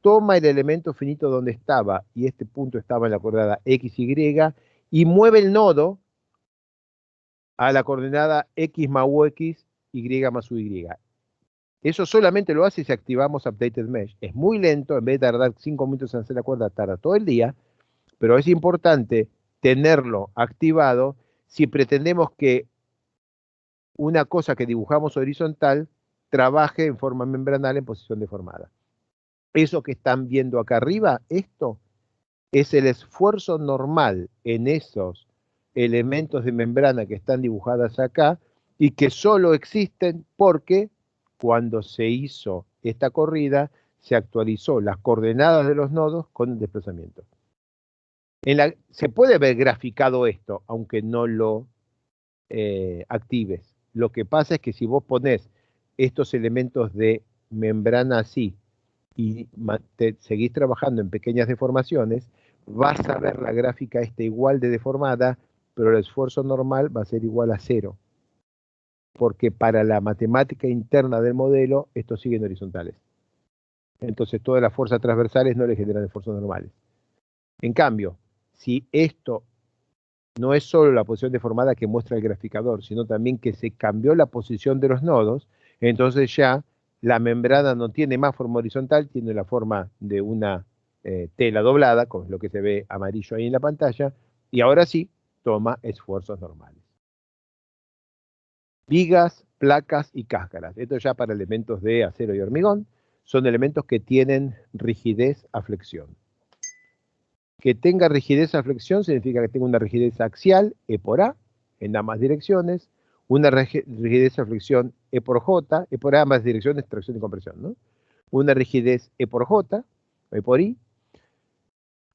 toma el elemento finito donde estaba, y este punto estaba en la coordenada XY, y mueve el nodo a la coordenada X más UX, Y más UY. Eso solamente lo hace si activamos Updated Mesh. Es muy lento, en vez de tardar 5 minutos en hacer la cuerda, tarda todo el día, pero es importante tenerlo activado si pretendemos que una cosa que dibujamos horizontal trabaje en forma membranal en posición deformada. Eso que están viendo acá arriba, esto es el esfuerzo normal en esos elementos de membrana que están dibujadas acá y que solo existen porque cuando se hizo esta corrida se actualizó las coordenadas de los nodos con el desplazamiento. Se puede ver graficado esto, aunque no lo actives. Lo que pasa es que si vos ponés estos elementos de membrana así y seguís trabajando en pequeñas deformaciones, vas a ver la gráfica esta igual de deformada, pero el esfuerzo normal va a ser igual a 0. Porque para la matemática interna del modelo, estos siguen horizontales. Entonces todas las fuerzas transversales no le generan esfuerzos normales. En cambio, si esto no es solo la posición deformada que muestra el graficador, sino también que se cambió la posición de los nodos, entonces ya la membrana no tiene más forma horizontal, tiene la forma de una tela doblada, con lo que se ve amarillo ahí en la pantalla, y ahora sí, toma esfuerzos normales. Vigas, placas y cáscaras. Esto ya para elementos de acero y hormigón, son elementos que tienen rigidez a flexión. Que tenga rigidez a flexión significa que tenga una rigidez axial, E por A, en ambas direcciones, una rigidez a flexión E por J, E por ambas direcciones, tracción y compresión, ¿no? Una rigidez E por J, E por I,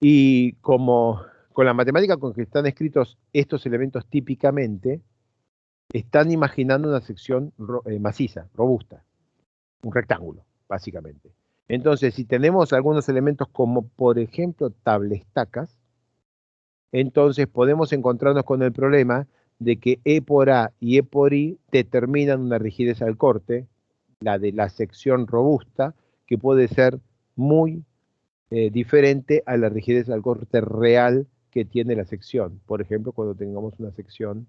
y como con la matemática con que están escritos estos elementos típicamente, están imaginando una sección maciza, robusta, un rectángulo, básicamente. Entonces, si tenemos algunos elementos como, por ejemplo, tablestacas, entonces podemos encontrarnos con el problema de que E por A y E por I determinan una rigidez al corte, la de la sección robusta, que puede ser muy diferente a la rigidez al corte real que tiene la sección. Por ejemplo, cuando tengamos una sección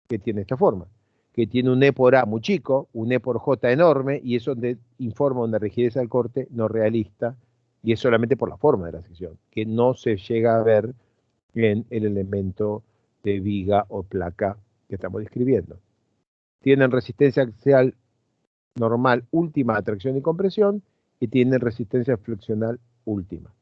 que tiene esta forma, que tiene un E por A muy chico, un E por J enorme, y eso informa una rigidez al corte no realista, y es solamente por la forma de la sección, que no se llega a ver en el elemento de viga o placa que estamos describiendo. Tienen resistencia axial normal última a tracción y compresión, y tienen resistencia flexional última.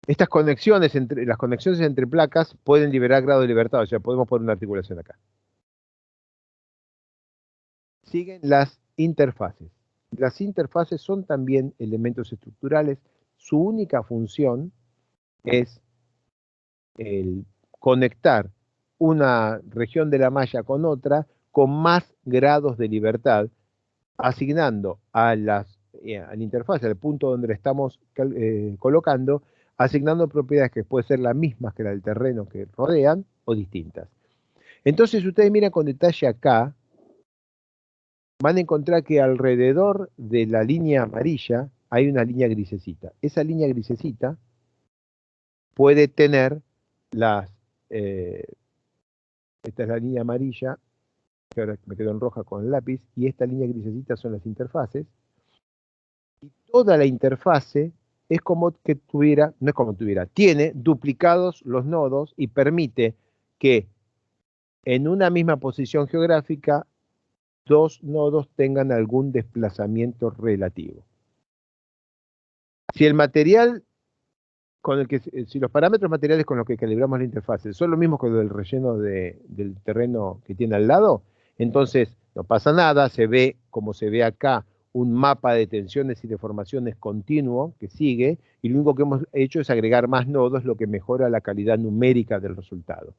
Las conexiones entre placas pueden liberar grado de libertad, o sea, podemos poner una articulación acá. Siguen las interfaces. Las interfaces son también elementos estructurales. Su única función es el conectar una región de la malla con otra con más grados de libertad, asignando a la interfaz, al punto donde la estamos colocando, asignando propiedades que pueden ser las mismas que la del terreno que rodean o distintas. Entonces, si ustedes miran con detalle acá, van a encontrar que alrededor de la línea amarilla hay una línea grisecita. Esa línea grisecita puede tener esta es la línea amarilla, que ahora me quedo en roja con el lápiz, y esta línea grisecita son las interfaces. Y toda la interfase es como que tuviera, no es como tuviera, tiene duplicados los nodos y permite que en una misma posición geográfica dos nodos tengan algún desplazamiento relativo. Si el material si los parámetros materiales con los que calibramos la interfase son los mismos que los del relleno del terreno que tiene al lado, entonces no pasa nada, se ve como se ve acá un mapa de tensiones y deformaciones continuo que sigue, y lo único que hemos hecho es agregar más nodos, lo que mejora la calidad numérica del resultado.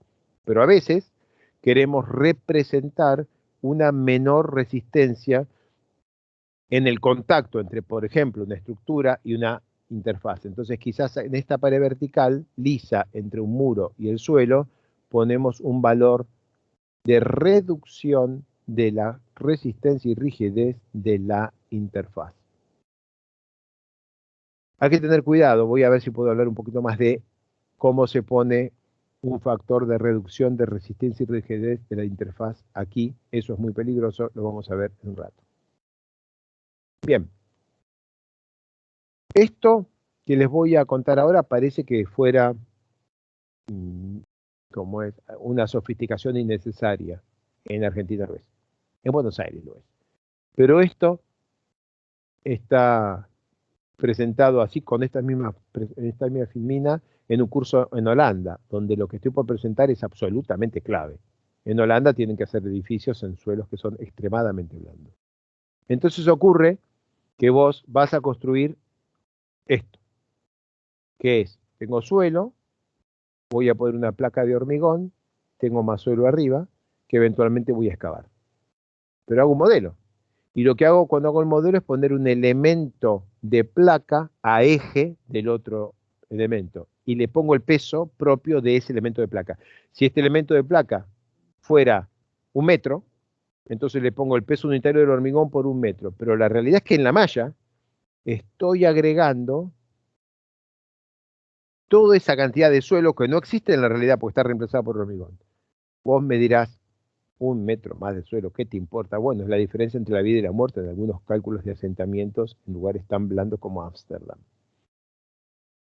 Pero a veces queremos representar una menor resistencia en el contacto entre, por ejemplo, una estructura y una interfaz. Entonces, quizás en esta pared vertical, lisa entre un muro y el suelo, ponemos un valor de reducción de la resistencia y rigidez de la interfaz. Hay que tener cuidado, voy a ver si puedo hablar un poquito más de cómo se pone un factor de reducción de resistencia y rigidez de la interfaz aquí. Eso es muy peligroso, lo vamos a ver en un rato. Bien. Esto que les voy a contar ahora parece que fuera como es, una sofisticación innecesaria. En Argentina lo es. En Buenos Aires lo es. Pero esto está presentado así con esta misma filmina en un curso en Holanda, donde lo que estoy por presentar es absolutamente clave. En Holanda tienen que hacer edificios en suelos que son extremadamente blandos. Entonces ocurre que vos vas a construir esto, que es, tengo suelo, voy a poner una placa de hormigón, tengo más suelo arriba, que eventualmente voy a excavar. Pero hago un modelo. Y lo que hago cuando hago el modelo es poner un elemento de placa a eje del otro elemento. Y le pongo el peso propio de ese elemento de placa. Si este elemento de placa fuera 1 metro, entonces le pongo el peso unitario del hormigón por 1 metro. Pero la realidad es que en la malla estoy agregando toda esa cantidad de suelo que no existe en la realidad porque está reemplazada por hormigón. Vos me dirás, 1 metro más de suelo, ¿qué te importa? Bueno, es la diferencia entre la vida y la muerte en algunos cálculos de asentamientos en lugares tan blandos como Ámsterdam.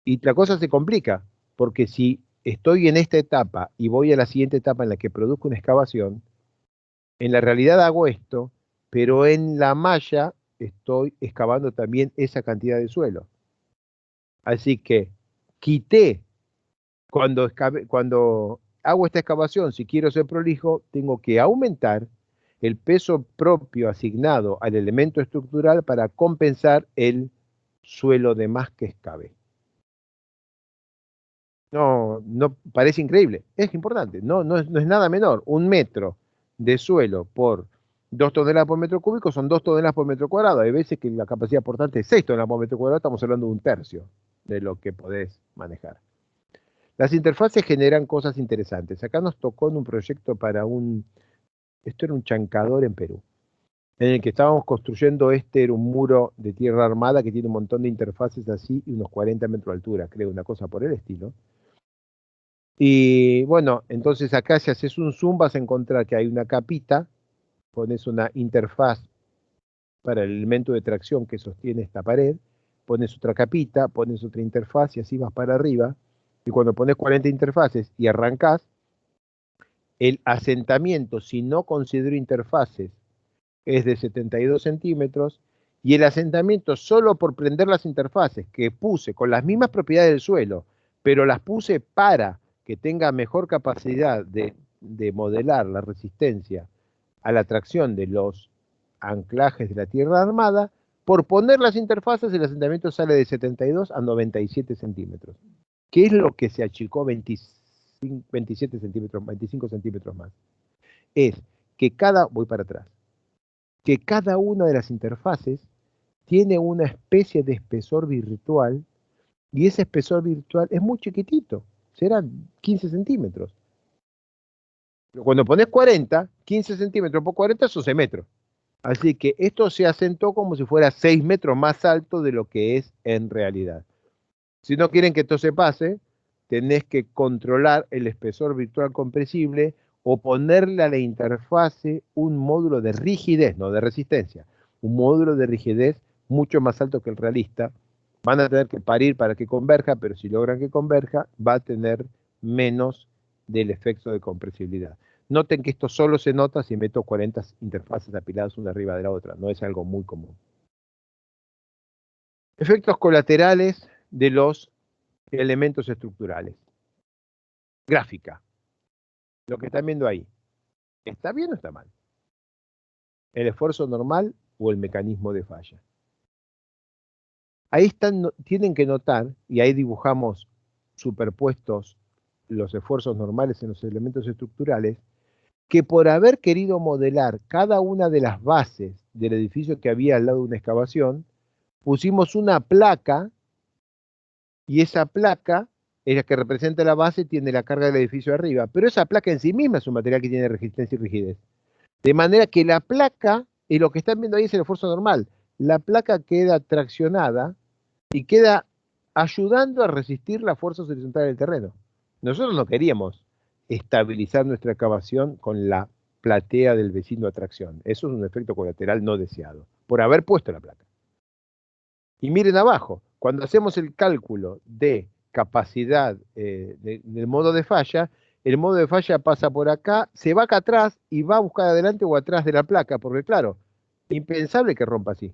Y la cosa se complica, porque si estoy en esta etapa y voy a la siguiente etapa en la que produzco una excavación, en la realidad hago esto, pero en la malla estoy excavando también esa cantidad de suelo. Así que quité, cuando hago esta excavación, si quiero ser prolijo, tengo que aumentar el peso propio asignado al elemento estructural para compensar el suelo de más que excavé. No parece increíble, es importante, no es nada menor. 1 metro de suelo por 2 toneladas por metro cúbico son 2 toneladas por metro cuadrado. Hay veces que la capacidad portante es 6 toneladas por metro cuadrado, estamos hablando de 1/3 de lo que podés manejar. Las interfaces generan cosas interesantes. Acá nos tocó en un proyecto para esto era un chancador en Perú, en el que estábamos construyendo, era un muro de tierra armada que tiene un montón de interfaces así y unos 40 metros de altura, creo, una cosa por el estilo. Y bueno, entonces acá si haces un zoom vas a encontrar que hay una capita, pones una interfaz para el elemento de tracción que sostiene esta pared, pones otra capita, pones otra interfaz y así vas para arriba. Y cuando pones 40 interfaces y arrancás, el asentamiento, si no considero interfaces, es de 72 centímetros, y el asentamiento solo por prender las interfaces que puse con las mismas propiedades del suelo, pero las puse para que tenga mejor capacidad de modelar la resistencia a la tracción de los anclajes de la tierra armada, por poner las interfaces el asentamiento sale de 72 a 97 centímetros. ¿Qué es lo que se achicó 27 centímetros, 25 centímetros más? Es que voy para atrás, que cada una de las interfaces tiene una especie de espesor virtual, y ese espesor virtual es muy chiquitito, serán 15 centímetros. Pero cuando pones 40, 15 centímetros por 40 son 6 metros. Así que esto se asentó como si fuera 6 metros más alto de lo que es en realidad. Si no quieren que esto se pase, tenés que controlar el espesor virtual compresible o ponerle a la interfase un módulo de rigidez, no de resistencia, un módulo de rigidez mucho más alto que el realista. Van a tener que parir para que converja, pero si logran que converja, va a tener menos del efecto de compresibilidad. Noten que esto solo se nota si meto 40 interfaces apiladas una arriba de la otra, no es algo muy común. Efectos colaterales de los elementos estructurales. Gráfica. Lo que están viendo ahí. ¿Está bien o está mal? ¿El esfuerzo normal o el mecanismo de falla? Ahí tienen que notar, y ahí dibujamos superpuestos los esfuerzos normales en los elementos estructurales, que por haber querido modelar cada una de las bases del edificio que había al lado de una excavación, pusimos una placa, y esa placa es la que representa la base, tiene la carga del edificio arriba, pero esa placa en sí misma es un material que tiene resistencia y rigidez. De manera que la placa, y lo que están viendo ahí es el esfuerzo normal, la placa queda traccionada y queda ayudando a resistir las fuerzas horizontales del terreno. Nosotros no queríamos estabilizar nuestra excavación con la platea del vecino a tracción. Eso es un efecto colateral no deseado, por haber puesto la placa. Y miren abajo, cuando hacemos el cálculo de capacidad del modo de falla, el modo de falla pasa por acá, se va acá atrás y va a buscar adelante o atrás de la placa, porque claro, impensable que rompa así,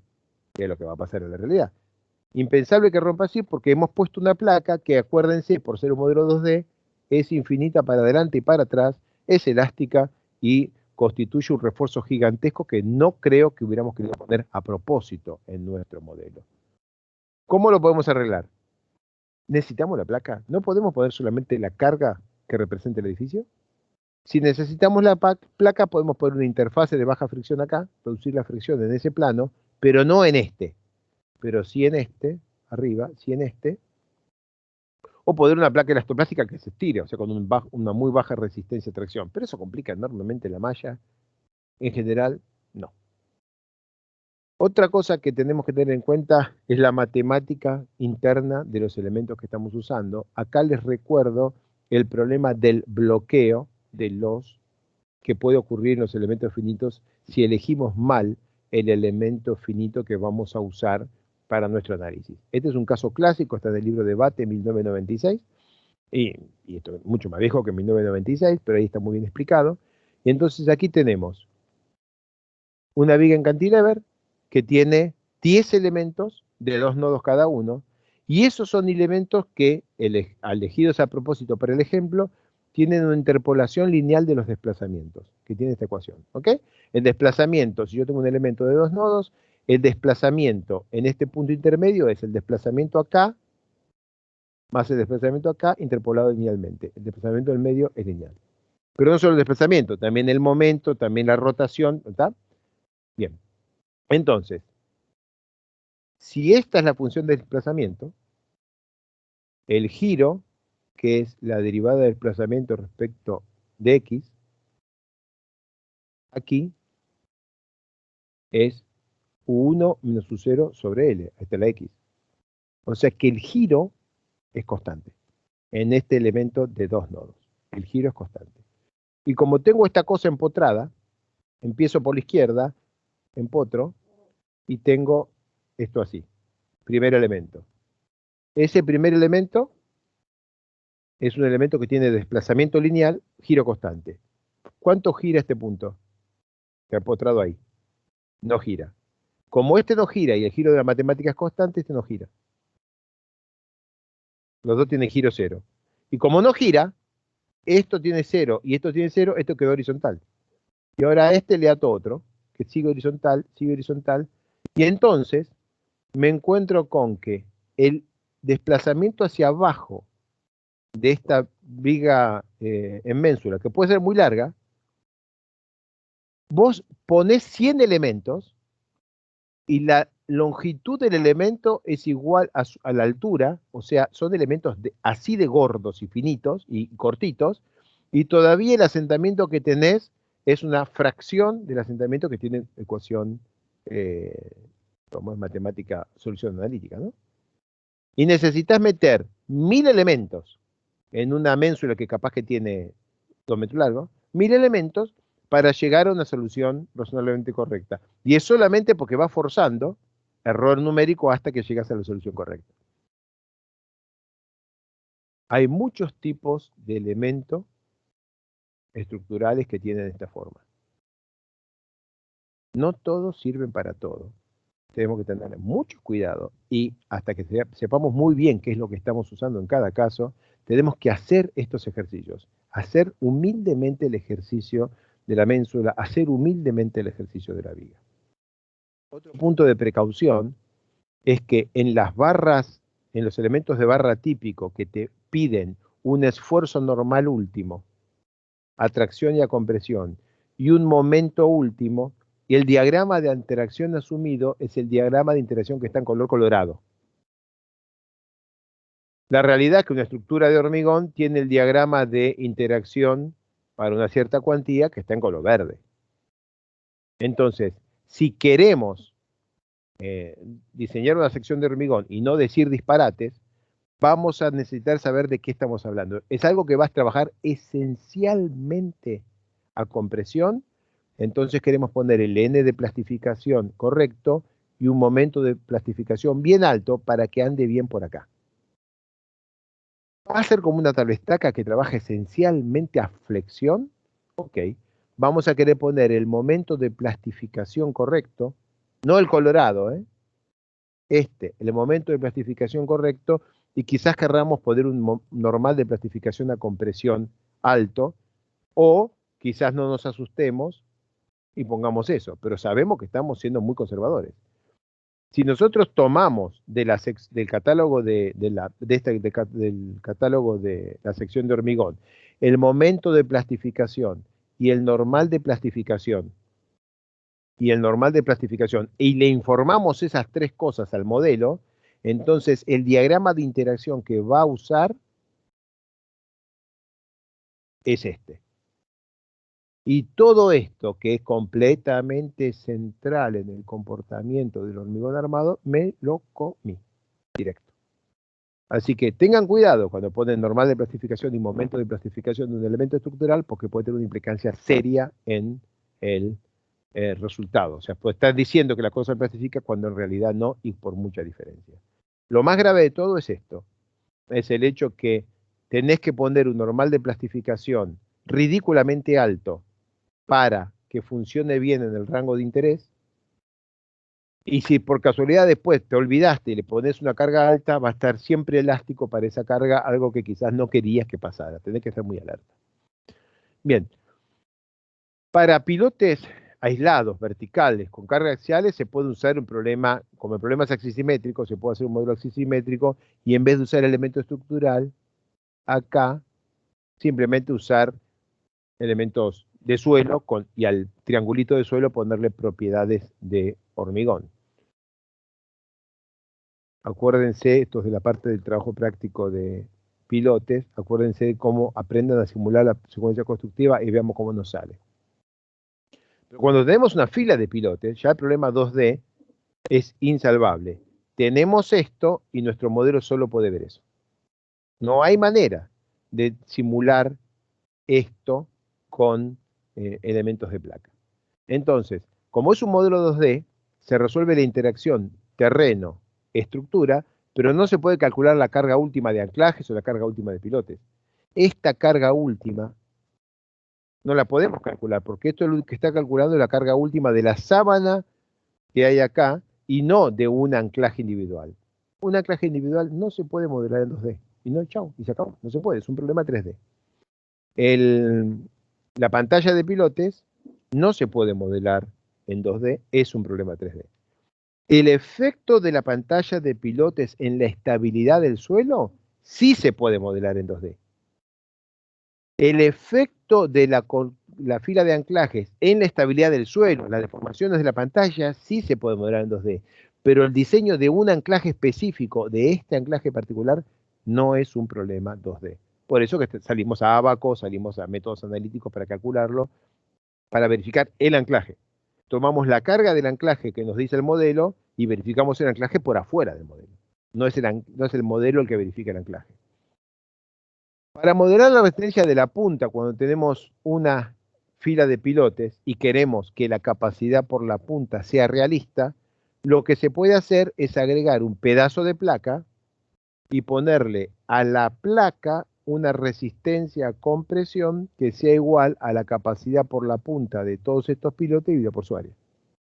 que es lo que va a pasar en la realidad. Impensable que rompa así porque hemos puesto una placa que, acuérdense, por ser un modelo 2D, es infinita para adelante y para atrás, es elástica y constituye un refuerzo gigantesco que no creo que hubiéramos querido poner a propósito en nuestro modelo. ¿Cómo lo podemos arreglar? ¿Necesitamos la placa? ¿No podemos poner solamente la carga que representa el edificio? Si necesitamos la placa, podemos poner una interfase de baja fricción acá, producir la fricción en ese plano, pero no en este. Pero sí en este, arriba, sí en este. O poner una placa elastoplástica que se estire, o sea, con una muy baja resistencia a tracción. Pero eso complica enormemente la malla. En general, no. Otra cosa que tenemos que tener en cuenta es la matemática interna de los elementos que estamos usando. Acá les recuerdo el problema del bloqueo de los que puede ocurrir en los elementos finitos si elegimos mal el elemento finito que vamos a usar para nuestro análisis. Este es un caso clásico, está en el libro Debate 1996, y esto es mucho más viejo que 1996, pero ahí está muy bien explicado. Y entonces aquí tenemos una viga en cantilever que tiene 10 elementos de 2 nodos cada uno, y esos son elementos que, elegidos a propósito para el ejemplo, tienen una interpolación lineal de los desplazamientos, que tiene esta ecuación, ¿ok? El desplazamiento, si yo tengo un elemento de 2 nodos, el desplazamiento en este punto intermedio es el desplazamiento acá, más el desplazamiento acá, interpolado linealmente. El desplazamiento del medio es lineal. Pero no solo el desplazamiento, también el momento, también la rotación, ¿está? Bien. Entonces, si esta es la función de desplazamiento, el giro que es la derivada del desplazamiento respecto de X, aquí es U1 menos U0 sobre L, esta es la X. O sea que el giro es constante en este elemento de dos nodos. El giro es constante. Y como tengo esta cosa empotrada, empiezo por la izquierda, empotro, y tengo esto así. Primer elemento. Ese primer elemento es un elemento que tiene desplazamiento lineal, giro constante. ¿Cuánto gira este punto? Que ha empotrado ahí. No gira. Como este no gira y el giro de la matemática es constante, este no gira. Los dos tienen giro cero. Y como no gira, esto tiene cero y esto tiene cero, esto quedó horizontal. Y ahora a este le ato otro, que sigue horizontal, y entonces me encuentro con que el desplazamiento hacia abajo de esta viga en ménsula, que puede ser muy larga, vos ponés 100 elementos y la longitud del elemento es igual a la altura, o sea, son elementos así de gordos y finitos y cortitos, y todavía el asentamiento que tenés es una fracción del asentamiento que tiene ecuación, como es matemática, solución analítica, ¿no? Y necesitas meter 1000 elementos en una ménsula que capaz que tiene 2 metros largo, 1000 elementos para llegar a una solución razonablemente correcta. Y es solamente porque va forzando error numérico hasta que llegas a la solución correcta. Hay muchos tipos de elementos estructurales que tienen esta forma. No todos sirven para todo. Tenemos que tener mucho cuidado y hasta que sepamos muy bien qué es lo que estamos usando en cada caso, tenemos que hacer estos ejercicios. Hacer humildemente el ejercicio de la ménsula, hacer humildemente el ejercicio de la viga. Otro punto de precaución es que en las barras, en los elementos de barra típico que te piden un esfuerzo normal último, atracción y acompresión, y un momento último, y el diagrama de interacción asumido es el diagrama de interacción que está en color colorado. La realidad es que una estructura de hormigón tiene el diagrama de interacción para una cierta cuantía que está en color verde. Entonces, si queremos diseñar una sección de hormigón y no decir disparates, vamos a necesitar saber de qué estamos hablando. Es algo que vas a trabajar esencialmente a compresión, entonces queremos poner el N de plastificación correcto y un momento de plastificación bien alto para que ande bien por acá. ¿Va a ser como una tablestaca que trabaja esencialmente a flexión? Ok. Vamos a querer poner el momento de plastificación correcto, no el colorado, el momento de plastificación correcto, y quizás querramos poner un normal de plastificación a compresión alto, o quizás no nos asustemos y pongamos eso, pero sabemos que estamos siendo muy conservadores. Si nosotros tomamos del catálogo del catálogo de la sección de hormigón el momento de plastificación y el normal de plastificación y le informamos esas tres cosas al modelo, entonces el diagrama de interacción que va a usar es este. Y todo esto, que es completamente central en el comportamiento del hormigón armado, me lo comí directo. Así que tengan cuidado cuando ponen normal de plastificación y momento de plastificación de un elemento estructural, porque puede tener una implicancia seria en el resultado. O sea, puede estar diciendo que la cosa se plastifica cuando en realidad no, y por mucha diferencia. Lo más grave de todo es esto, es el hecho que tenés que poner un normal de plastificación ridículamente alto para que funcione bien en el rango de interés, y si por casualidad después te olvidaste y le pones una carga alta, va a estar siempre elástico para esa carga, algo que quizás no querías que pasara. Tenés que estar muy alerta. Bien. Para pilotes aislados, verticales, con cargas axiales, se puede usar un problema, como el problema es axisimétrico, se puede hacer un modelo axisimétrico, y en vez de usar elemento estructural, acá, simplemente usar elementos de suelo y al triangulito de suelo ponerle propiedades de hormigón. Acuérdense, esto es de la parte del trabajo práctico de pilotes, acuérdense de cómo aprendan a simular la secuencia constructiva y veamos cómo nos sale. Pero cuando tenemos una fila de pilotes, ya el problema 2D es insalvable. Tenemos esto y nuestro modelo solo puede ver eso. No hay manera de simular esto con elementos de placa. Entonces, como es un modelo 2D, se resuelve la interacción terreno-estructura, pero no se puede calcular la carga última de anclajes o la carga última de pilotes. Esta carga última no la podemos calcular, porque esto es lo que está calculando la carga última de la sábana que hay acá y no de un anclaje individual. Un anclaje individual no se puede modelar en 2D. Y no, chau, y se acabó. No se puede, es un problema 3D. La pantalla de pilotes no se puede modelar en 2D, es un problema 3D. El efecto de la pantalla de pilotes en la estabilidad del suelo sí se puede modelar en 2D. El efecto de la fila de anclajes en la estabilidad del suelo, las deformaciones de la pantalla, sí se puede modelar en 2D. Pero el diseño de un anclaje específico, de este anclaje particular, no es un problema 2D. Por eso que salimos a Abaco, salimos a métodos analíticos para calcularlo, para verificar el anclaje. Tomamos la carga del anclaje que nos dice el modelo y verificamos el anclaje por afuera del modelo. No es el modelo el que verifica el anclaje. Para modelar la resistencia de la punta, cuando tenemos una fila de pilotes y queremos que la capacidad por la punta sea realista, lo que se puede hacer es agregar un pedazo de placa y ponerle a la placa una resistencia a compresión que sea igual a la capacidad por la punta de todos estos pilotes dividido por su área,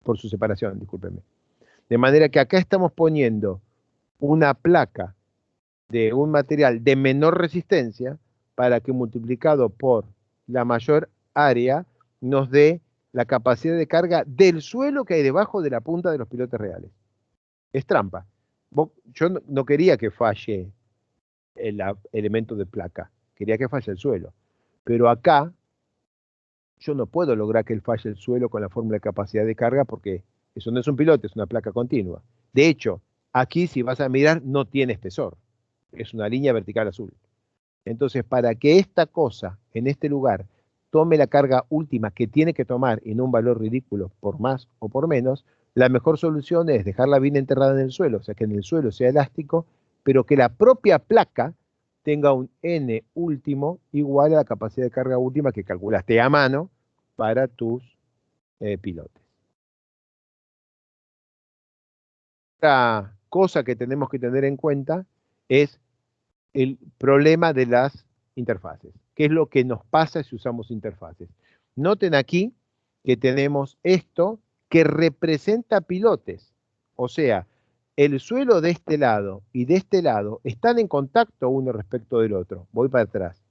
por su separación, discúlpenme. De manera que acá estamos poniendo una placa de un material de menor resistencia para que multiplicado por la mayor área nos dé la capacidad de carga del suelo que hay debajo de la punta de los pilotes reales. Es trampa. Yo no quería que falle el elemento de placa, quería que falle el suelo. Pero acá yo no puedo lograr que falle el suelo con la fórmula de capacidad de carga porque eso no es un pilote, es una placa continua. De hecho, aquí si vas a mirar no tiene espesor, es una línea vertical azul. Entonces, para que esta cosa en este lugar tome la carga última que tiene que tomar en un valor ridículo por más o por menos, la mejor solución es dejarla bien enterrada en el suelo, o sea que en el suelo sea elástico, pero que la propia placa tenga un N último igual a la capacidad de carga última que calculaste a mano para tus pilotes. Otra cosa que tenemos que tener en cuenta es el problema de las interfaces. ¿Qué es lo que nos pasa si usamos interfaces? Noten aquí que tenemos esto que representa pilotes. O sea, el suelo de este lado y de este lado están en contacto uno respecto del otro. Voy para atrás.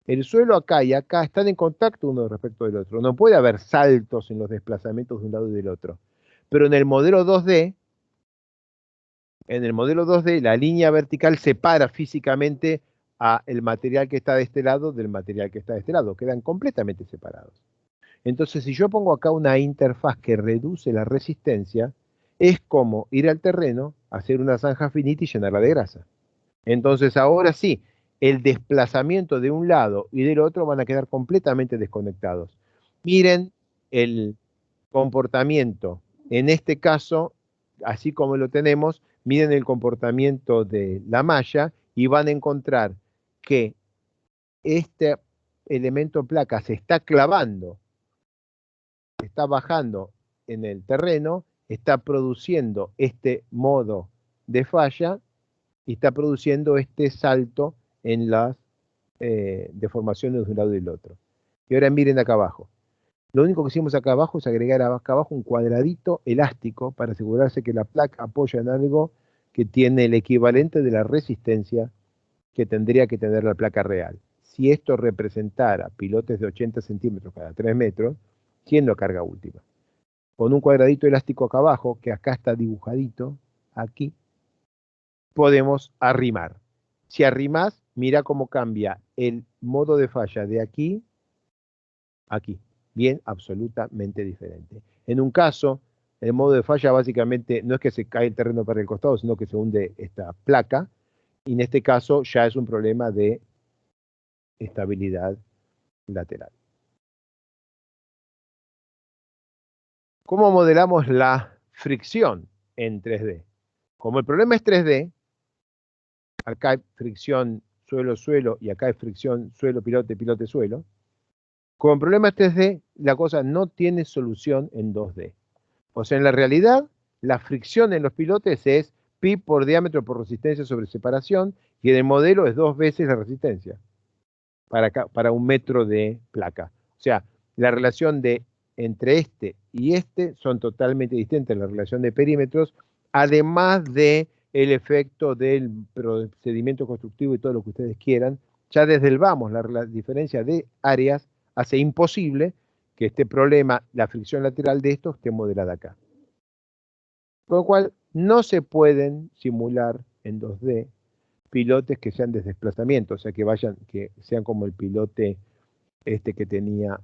El suelo acá y acá están en contacto uno respecto del otro. No puede haber saltos en los desplazamientos de un lado y del otro. Pero en el modelo 2D, la línea vertical separa físicamente el material que está de este lado del material que está de este lado. Quedan completamente separados. Entonces, si yo pongo acá una interfaz que reduce la resistencia, es como ir al terreno, hacer una zanja finita y llenarla de grasa. Entonces, ahora sí, el desplazamiento de un lado y del otro van a quedar completamente desconectados. Miren el comportamiento. En este caso, así como lo tenemos, miren el comportamiento de la malla y van a encontrar que este elemento placa se está clavando, está bajando en el terreno, está produciendo este modo de falla y está produciendo este salto en las deformaciones de un lado y del otro. Y ahora miren acá abajo. Lo único que hicimos acá abajo es agregar acá abajo un cuadradito elástico para asegurarse que la placa apoya en algo que tiene el equivalente de la resistencia que tendría que tener la placa real. Si esto representara pilotes de 80 centímetros cada 3 metros, siendo carga última. Con un cuadradito elástico acá abajo, que acá está dibujadito, aquí, podemos arrimar. Si arrimás, mira cómo cambia el modo de falla de aquí a aquí. Bien, absolutamente diferente. En un caso, el modo de falla básicamente no es que se cae el terreno para el costado, sino que se hunde esta placa. Y en este caso ya es un problema de estabilidad lateral. ¿Cómo modelamos la fricción en 3D? Como el problema es 3D, acá hay fricción suelo-suelo y acá hay fricción suelo-pilote, pilote-suelo. Como el problema es 3D, la cosa no tiene solución en 2D. O sea, en la realidad, la fricción en los pilotes es pi por diámetro por resistencia sobre separación, y en el modelo es 2 veces la resistencia para 1 metro de placa. O sea, la relación entre este y este son totalmente distintas, la relación de perímetros, además de el efecto del procedimiento constructivo y todo lo que ustedes quieran. Ya desde el vamos, la diferencia de áreas hace imposible que este problema, la fricción lateral de esto, esté modelada acá. Con lo cual, no se pueden simular en 2D pilotes que sean de desplazamiento, o sea, que sean como el pilote que tenía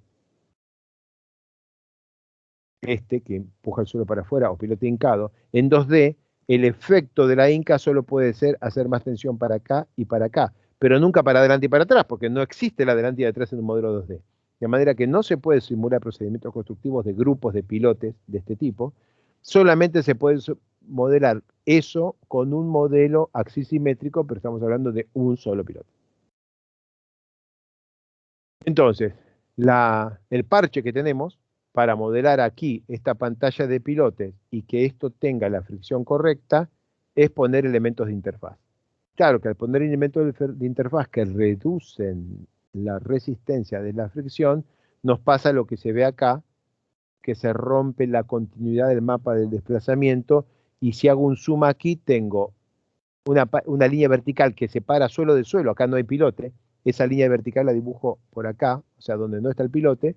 que empuja el suelo para afuera, o pilote hincado. En 2D, el efecto de la hinca solo puede ser hacer más tensión para acá y para acá, pero nunca para adelante y para atrás, porque no existe el adelante y atrás en un modelo 2D. De manera que no se puede simular procedimientos constructivos de grupos de pilotes de este tipo, solamente se puede modelar eso con un modelo axisimétrico, pero estamos hablando de un solo pilote. Entonces, el parche que tenemos para modelar aquí esta pantalla de pilotes y que esto tenga la fricción correcta es poner elementos de interfaz. Claro que al poner elementos de interfaz que reducen la resistencia de la fricción, nos pasa lo que se ve acá, que se rompe la continuidad del mapa del desplazamiento, y si hago un zoom aquí tengo una línea vertical que separa suelo de suelo, acá no hay pilote, esa línea vertical la dibujo por acá, o sea, donde no está el pilote,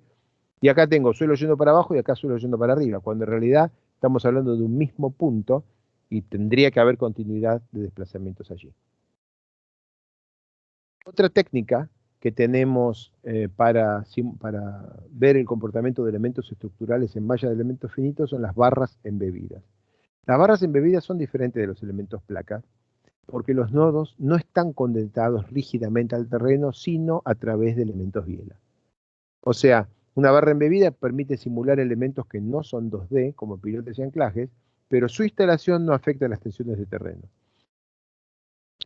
y acá tengo suelo yendo para abajo y acá suelo yendo para arriba, cuando en realidad estamos hablando de un mismo punto y tendría que haber continuidad de desplazamientos allí. Otra técnica que tenemos para ver el comportamiento de elementos estructurales en malla de elementos finitos son las barras embebidas. Las barras embebidas son diferentes de los elementos placa, porque los nodos no están condensados rígidamente al terreno, sino a través de elementos biela. O sea, una barra embebida permite simular elementos que no son 2D, como pilotes y anclajes, pero su instalación no afecta las tensiones de terreno.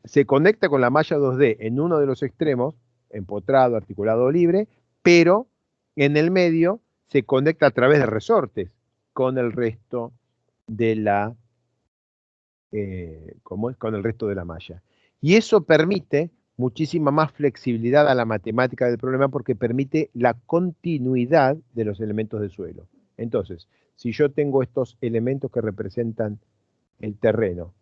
Se conecta con la malla 2D en uno de los extremos, empotrado, articulado o libre, pero en el medio se conecta a través de resortes con el resto de la con el resto de la malla. Y eso permite muchísima más flexibilidad a la matemática del problema, porque permite la continuidad de los elementos de suelo. Entonces, si yo tengo estos elementos que representan el terreno,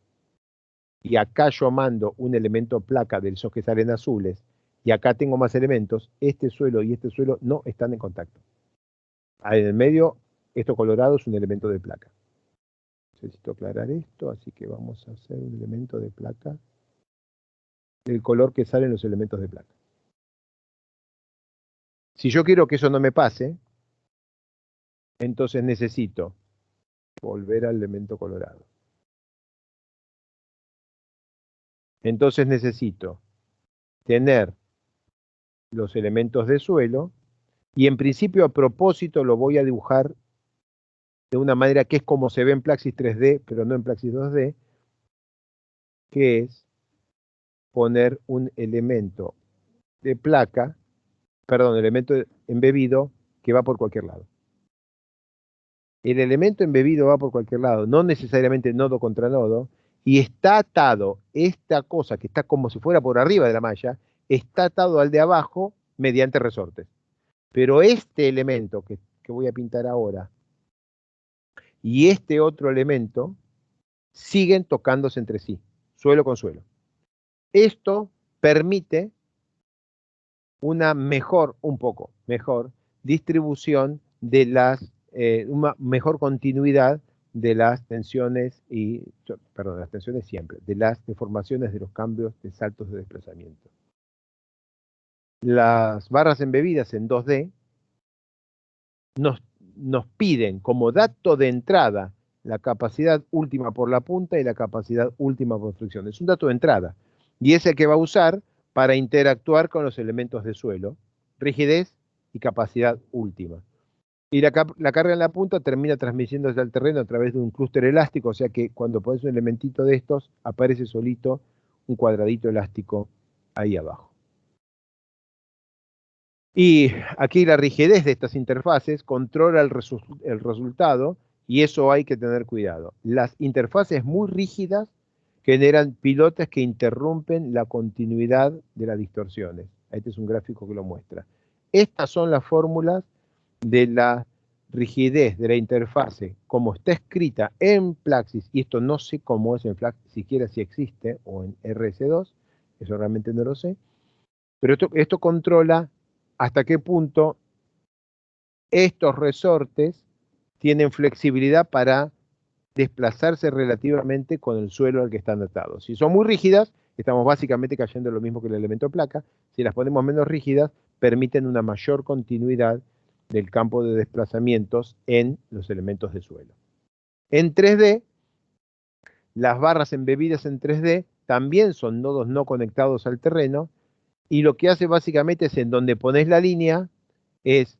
y acá yo mando un elemento placa de esos que salen azules, y acá tengo más elementos, este suelo y este suelo no están en contacto. En el medio, esto colorado es un elemento de placa. Necesito aclarar esto, así que vamos a hacer un elemento de placa del color que salen los elementos de placa. Si yo quiero que eso no me pase, entonces necesito volver al elemento colorado. Entonces necesito tener los elementos de suelo, y en principio a propósito lo voy a dibujar de una manera que es como se ve en Plaxis 3D, pero no en Plaxis 2D, que es poner un elemento de placa, perdón, elemento embebido que va por cualquier lado. El elemento embebido va por cualquier lado, no necesariamente nodo contra nodo, y está atado, esta cosa que está como si fuera por arriba de la malla, está atado al de abajo mediante resortes. Pero este elemento que voy a pintar ahora y este otro elemento siguen tocándose entre sí, suelo con suelo. Esto permite una un poco mejor distribución de una mejor continuidad de las tensiones de las deformaciones de los cambios de saltos de desplazamiento. Las barras embebidas en 2D nos piden como dato de entrada la capacidad última por la punta y la capacidad última por fricción. Es un dato de entrada. y es el que va a usar para interactuar con los elementos de suelo, rigidez y capacidad última. Y la carga en la punta termina transmitiéndose al terreno a través de un clúster elástico, o sea que cuando pones un elementito de estos, aparece solito un cuadradito elástico ahí abajo. Y aquí la rigidez de estas interfaces controla el resultado, y eso hay que tener cuidado. Las interfaces muy rígidas generan pilotes que interrumpen la continuidad de las distorsiones. Este es un gráfico que lo muestra. Estas son las fórmulas de la rigidez de la interfase, como está escrita en Plaxis, y esto no sé cómo es en Plaxis, siquiera si existe, o en RS2, eso realmente no lo sé, pero esto controla hasta qué punto estos resortes tienen flexibilidad para desplazarse relativamente con el suelo al que están atados. Si son muy rígidas, estamos básicamente cayendo lo mismo que el elemento placa. Si las ponemos menos rígidas, permiten una mayor continuidad del campo de desplazamientos en los elementos de suelo. En 3D, las barras embebidas en 3D también son nodos no conectados al terreno, y lo que hace básicamente es, en donde pones la línea, es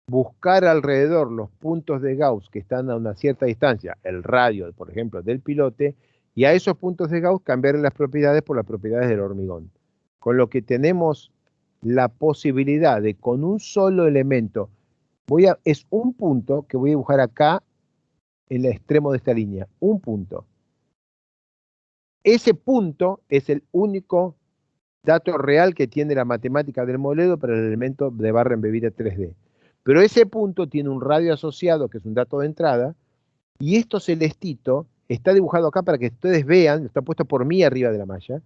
buscar alrededor los puntos de Gauss que están a una cierta distancia, el radio, por ejemplo, del pilote, y a esos puntos de Gauss cambiar las propiedades por las propiedades del hormigón. Con lo que tenemos la posibilidad de, con un solo elemento, es un punto que voy a dibujar acá en el extremo de esta línea, un punto. Ese punto es el único dato real que tiene la matemática del Moledo para el elemento de barra embebida 3D. Pero ese punto tiene un radio asociado, que es un dato de entrada, y esto celestito está dibujado acá para que ustedes vean, está puesto por mí arriba de la malla,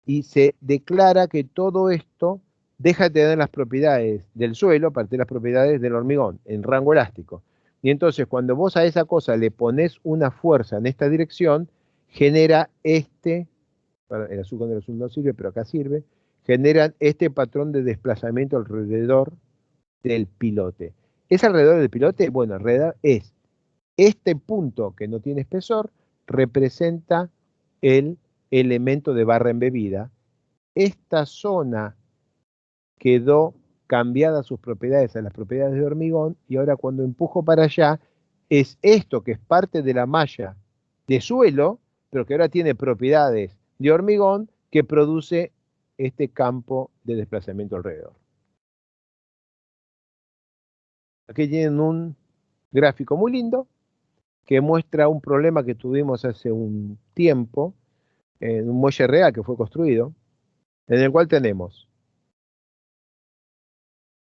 y se declara que todo esto deja de tener las propiedades del suelo para tener las propiedades del hormigón, en rango elástico. Y entonces, cuando vos a esa cosa le pones una fuerza en esta dirección, genera el azul con el azul no sirve, pero acá sirve, generan este patrón de desplazamiento alrededor del pilote. ¿Es alrededor del pilote? Bueno, alrededor es este punto que no tiene espesor, representa el elemento de barra embebida. Esta zona quedó cambiada sus propiedades a las propiedades de hormigón, y ahora cuando empujo para allá, es esto que es parte de la malla de suelo, pero que ahora tiene propiedades de hormigón, que produce este campo de desplazamiento alrededor. Aquí tienen un gráfico muy lindo que muestra un problema que tuvimos hace un tiempo en un muelle real que fue construido, en el cual tenemos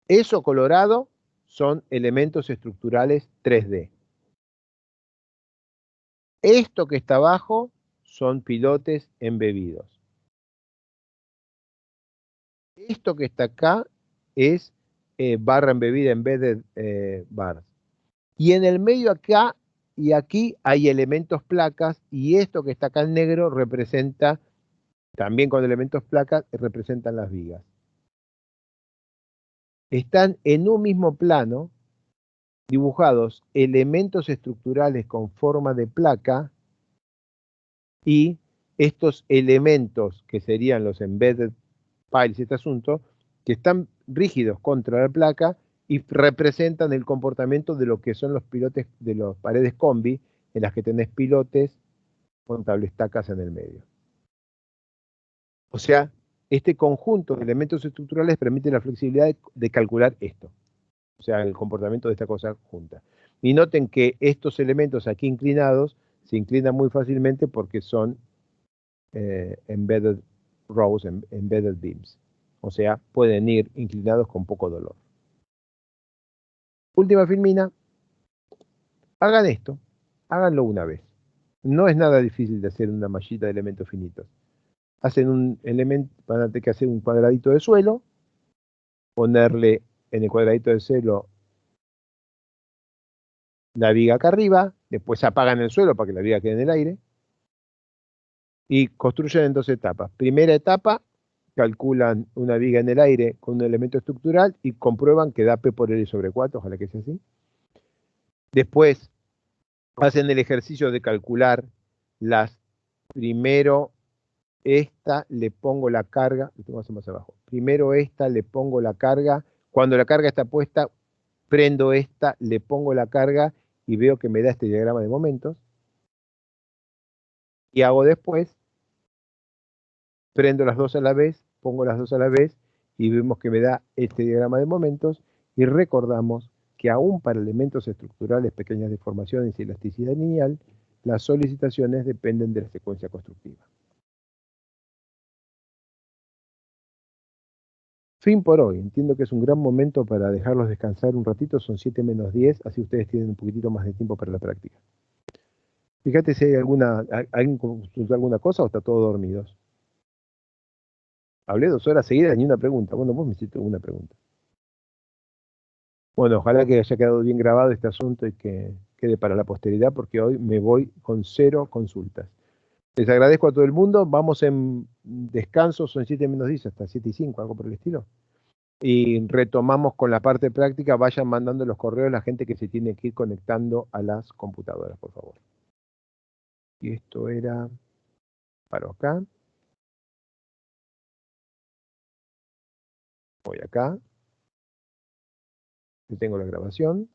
eso colorado, son elementos estructurales 3D. Esto que está abajo son pilotes embebidos. Esto que está acá es barra embebida, embedded bars. Y en el medio acá y aquí hay elementos placas, y esto que está acá en negro representa, también con elementos placas, representan las vigas. Están en un mismo plano dibujados elementos estructurales con forma de placa y estos elementos que serían los embedded piles, este asunto, que están rígidos contra la placa y representan el comportamiento de lo que son los pilotes de las paredes combi, en las que tenés pilotes con tablestacas en el medio. O sea, este conjunto de elementos estructurales permite la flexibilidad de calcular esto. O sea, el comportamiento de esta cosa junta. Y noten que estos elementos aquí inclinados se inclinan muy fácilmente porque son embedded rows, embedded beams. O sea, pueden ir inclinados con poco dolor. Última filmina. Hagan esto. Háganlo una vez. No es nada difícil de hacer una mallita de elementos finitos. Hacen un elemento, van a tener que hacer un cuadradito de suelo, ponerle en el cuadradito de suelo la viga acá arriba, después apagan el suelo para que la viga quede en el aire, y construyen en dos etapas. Primera etapa, calculan una viga en el aire con un elemento estructural y comprueban que da P por L sobre 4, ojalá que sea así. Después hacen el ejercicio de calcular primero esta le pongo la carga, lo tengo que hacer más abajo. Primero esta le pongo la carga, cuando la carga está puesta, prendo esta, le pongo la carga y veo que me da este diagrama de momentos. Y hago después, prendo las dos a la vez, pongo las dos a la vez y vemos que me da este diagrama de momentos y recordamos que aún para elementos estructurales, pequeñas deformaciones y elasticidad lineal, las solicitaciones dependen de la secuencia constructiva. Fin por hoy. Entiendo que es un gran momento para dejarlos descansar un ratito, son 7 menos 10, así ustedes tienen un poquitito más de tiempo para la práctica. Fíjate si hay alguien consulta alguna cosa o está todo dormidos. Hablé 2 horas seguidas, ni una pregunta. Bueno, vos me hiciste una pregunta. Bueno, ojalá que haya quedado bien grabado este asunto y que quede para la posteridad, porque hoy me voy con 0 consultas. Les agradezco a todo el mundo. Vamos en descanso, son 7 menos 10, hasta 7 y 5, algo por el estilo. Y retomamos con la parte práctica. Vayan mandando los correos a la gente que se tiene que ir conectando a las computadoras, por favor. Y esto era para acá. Voy acá. Tengo la grabación.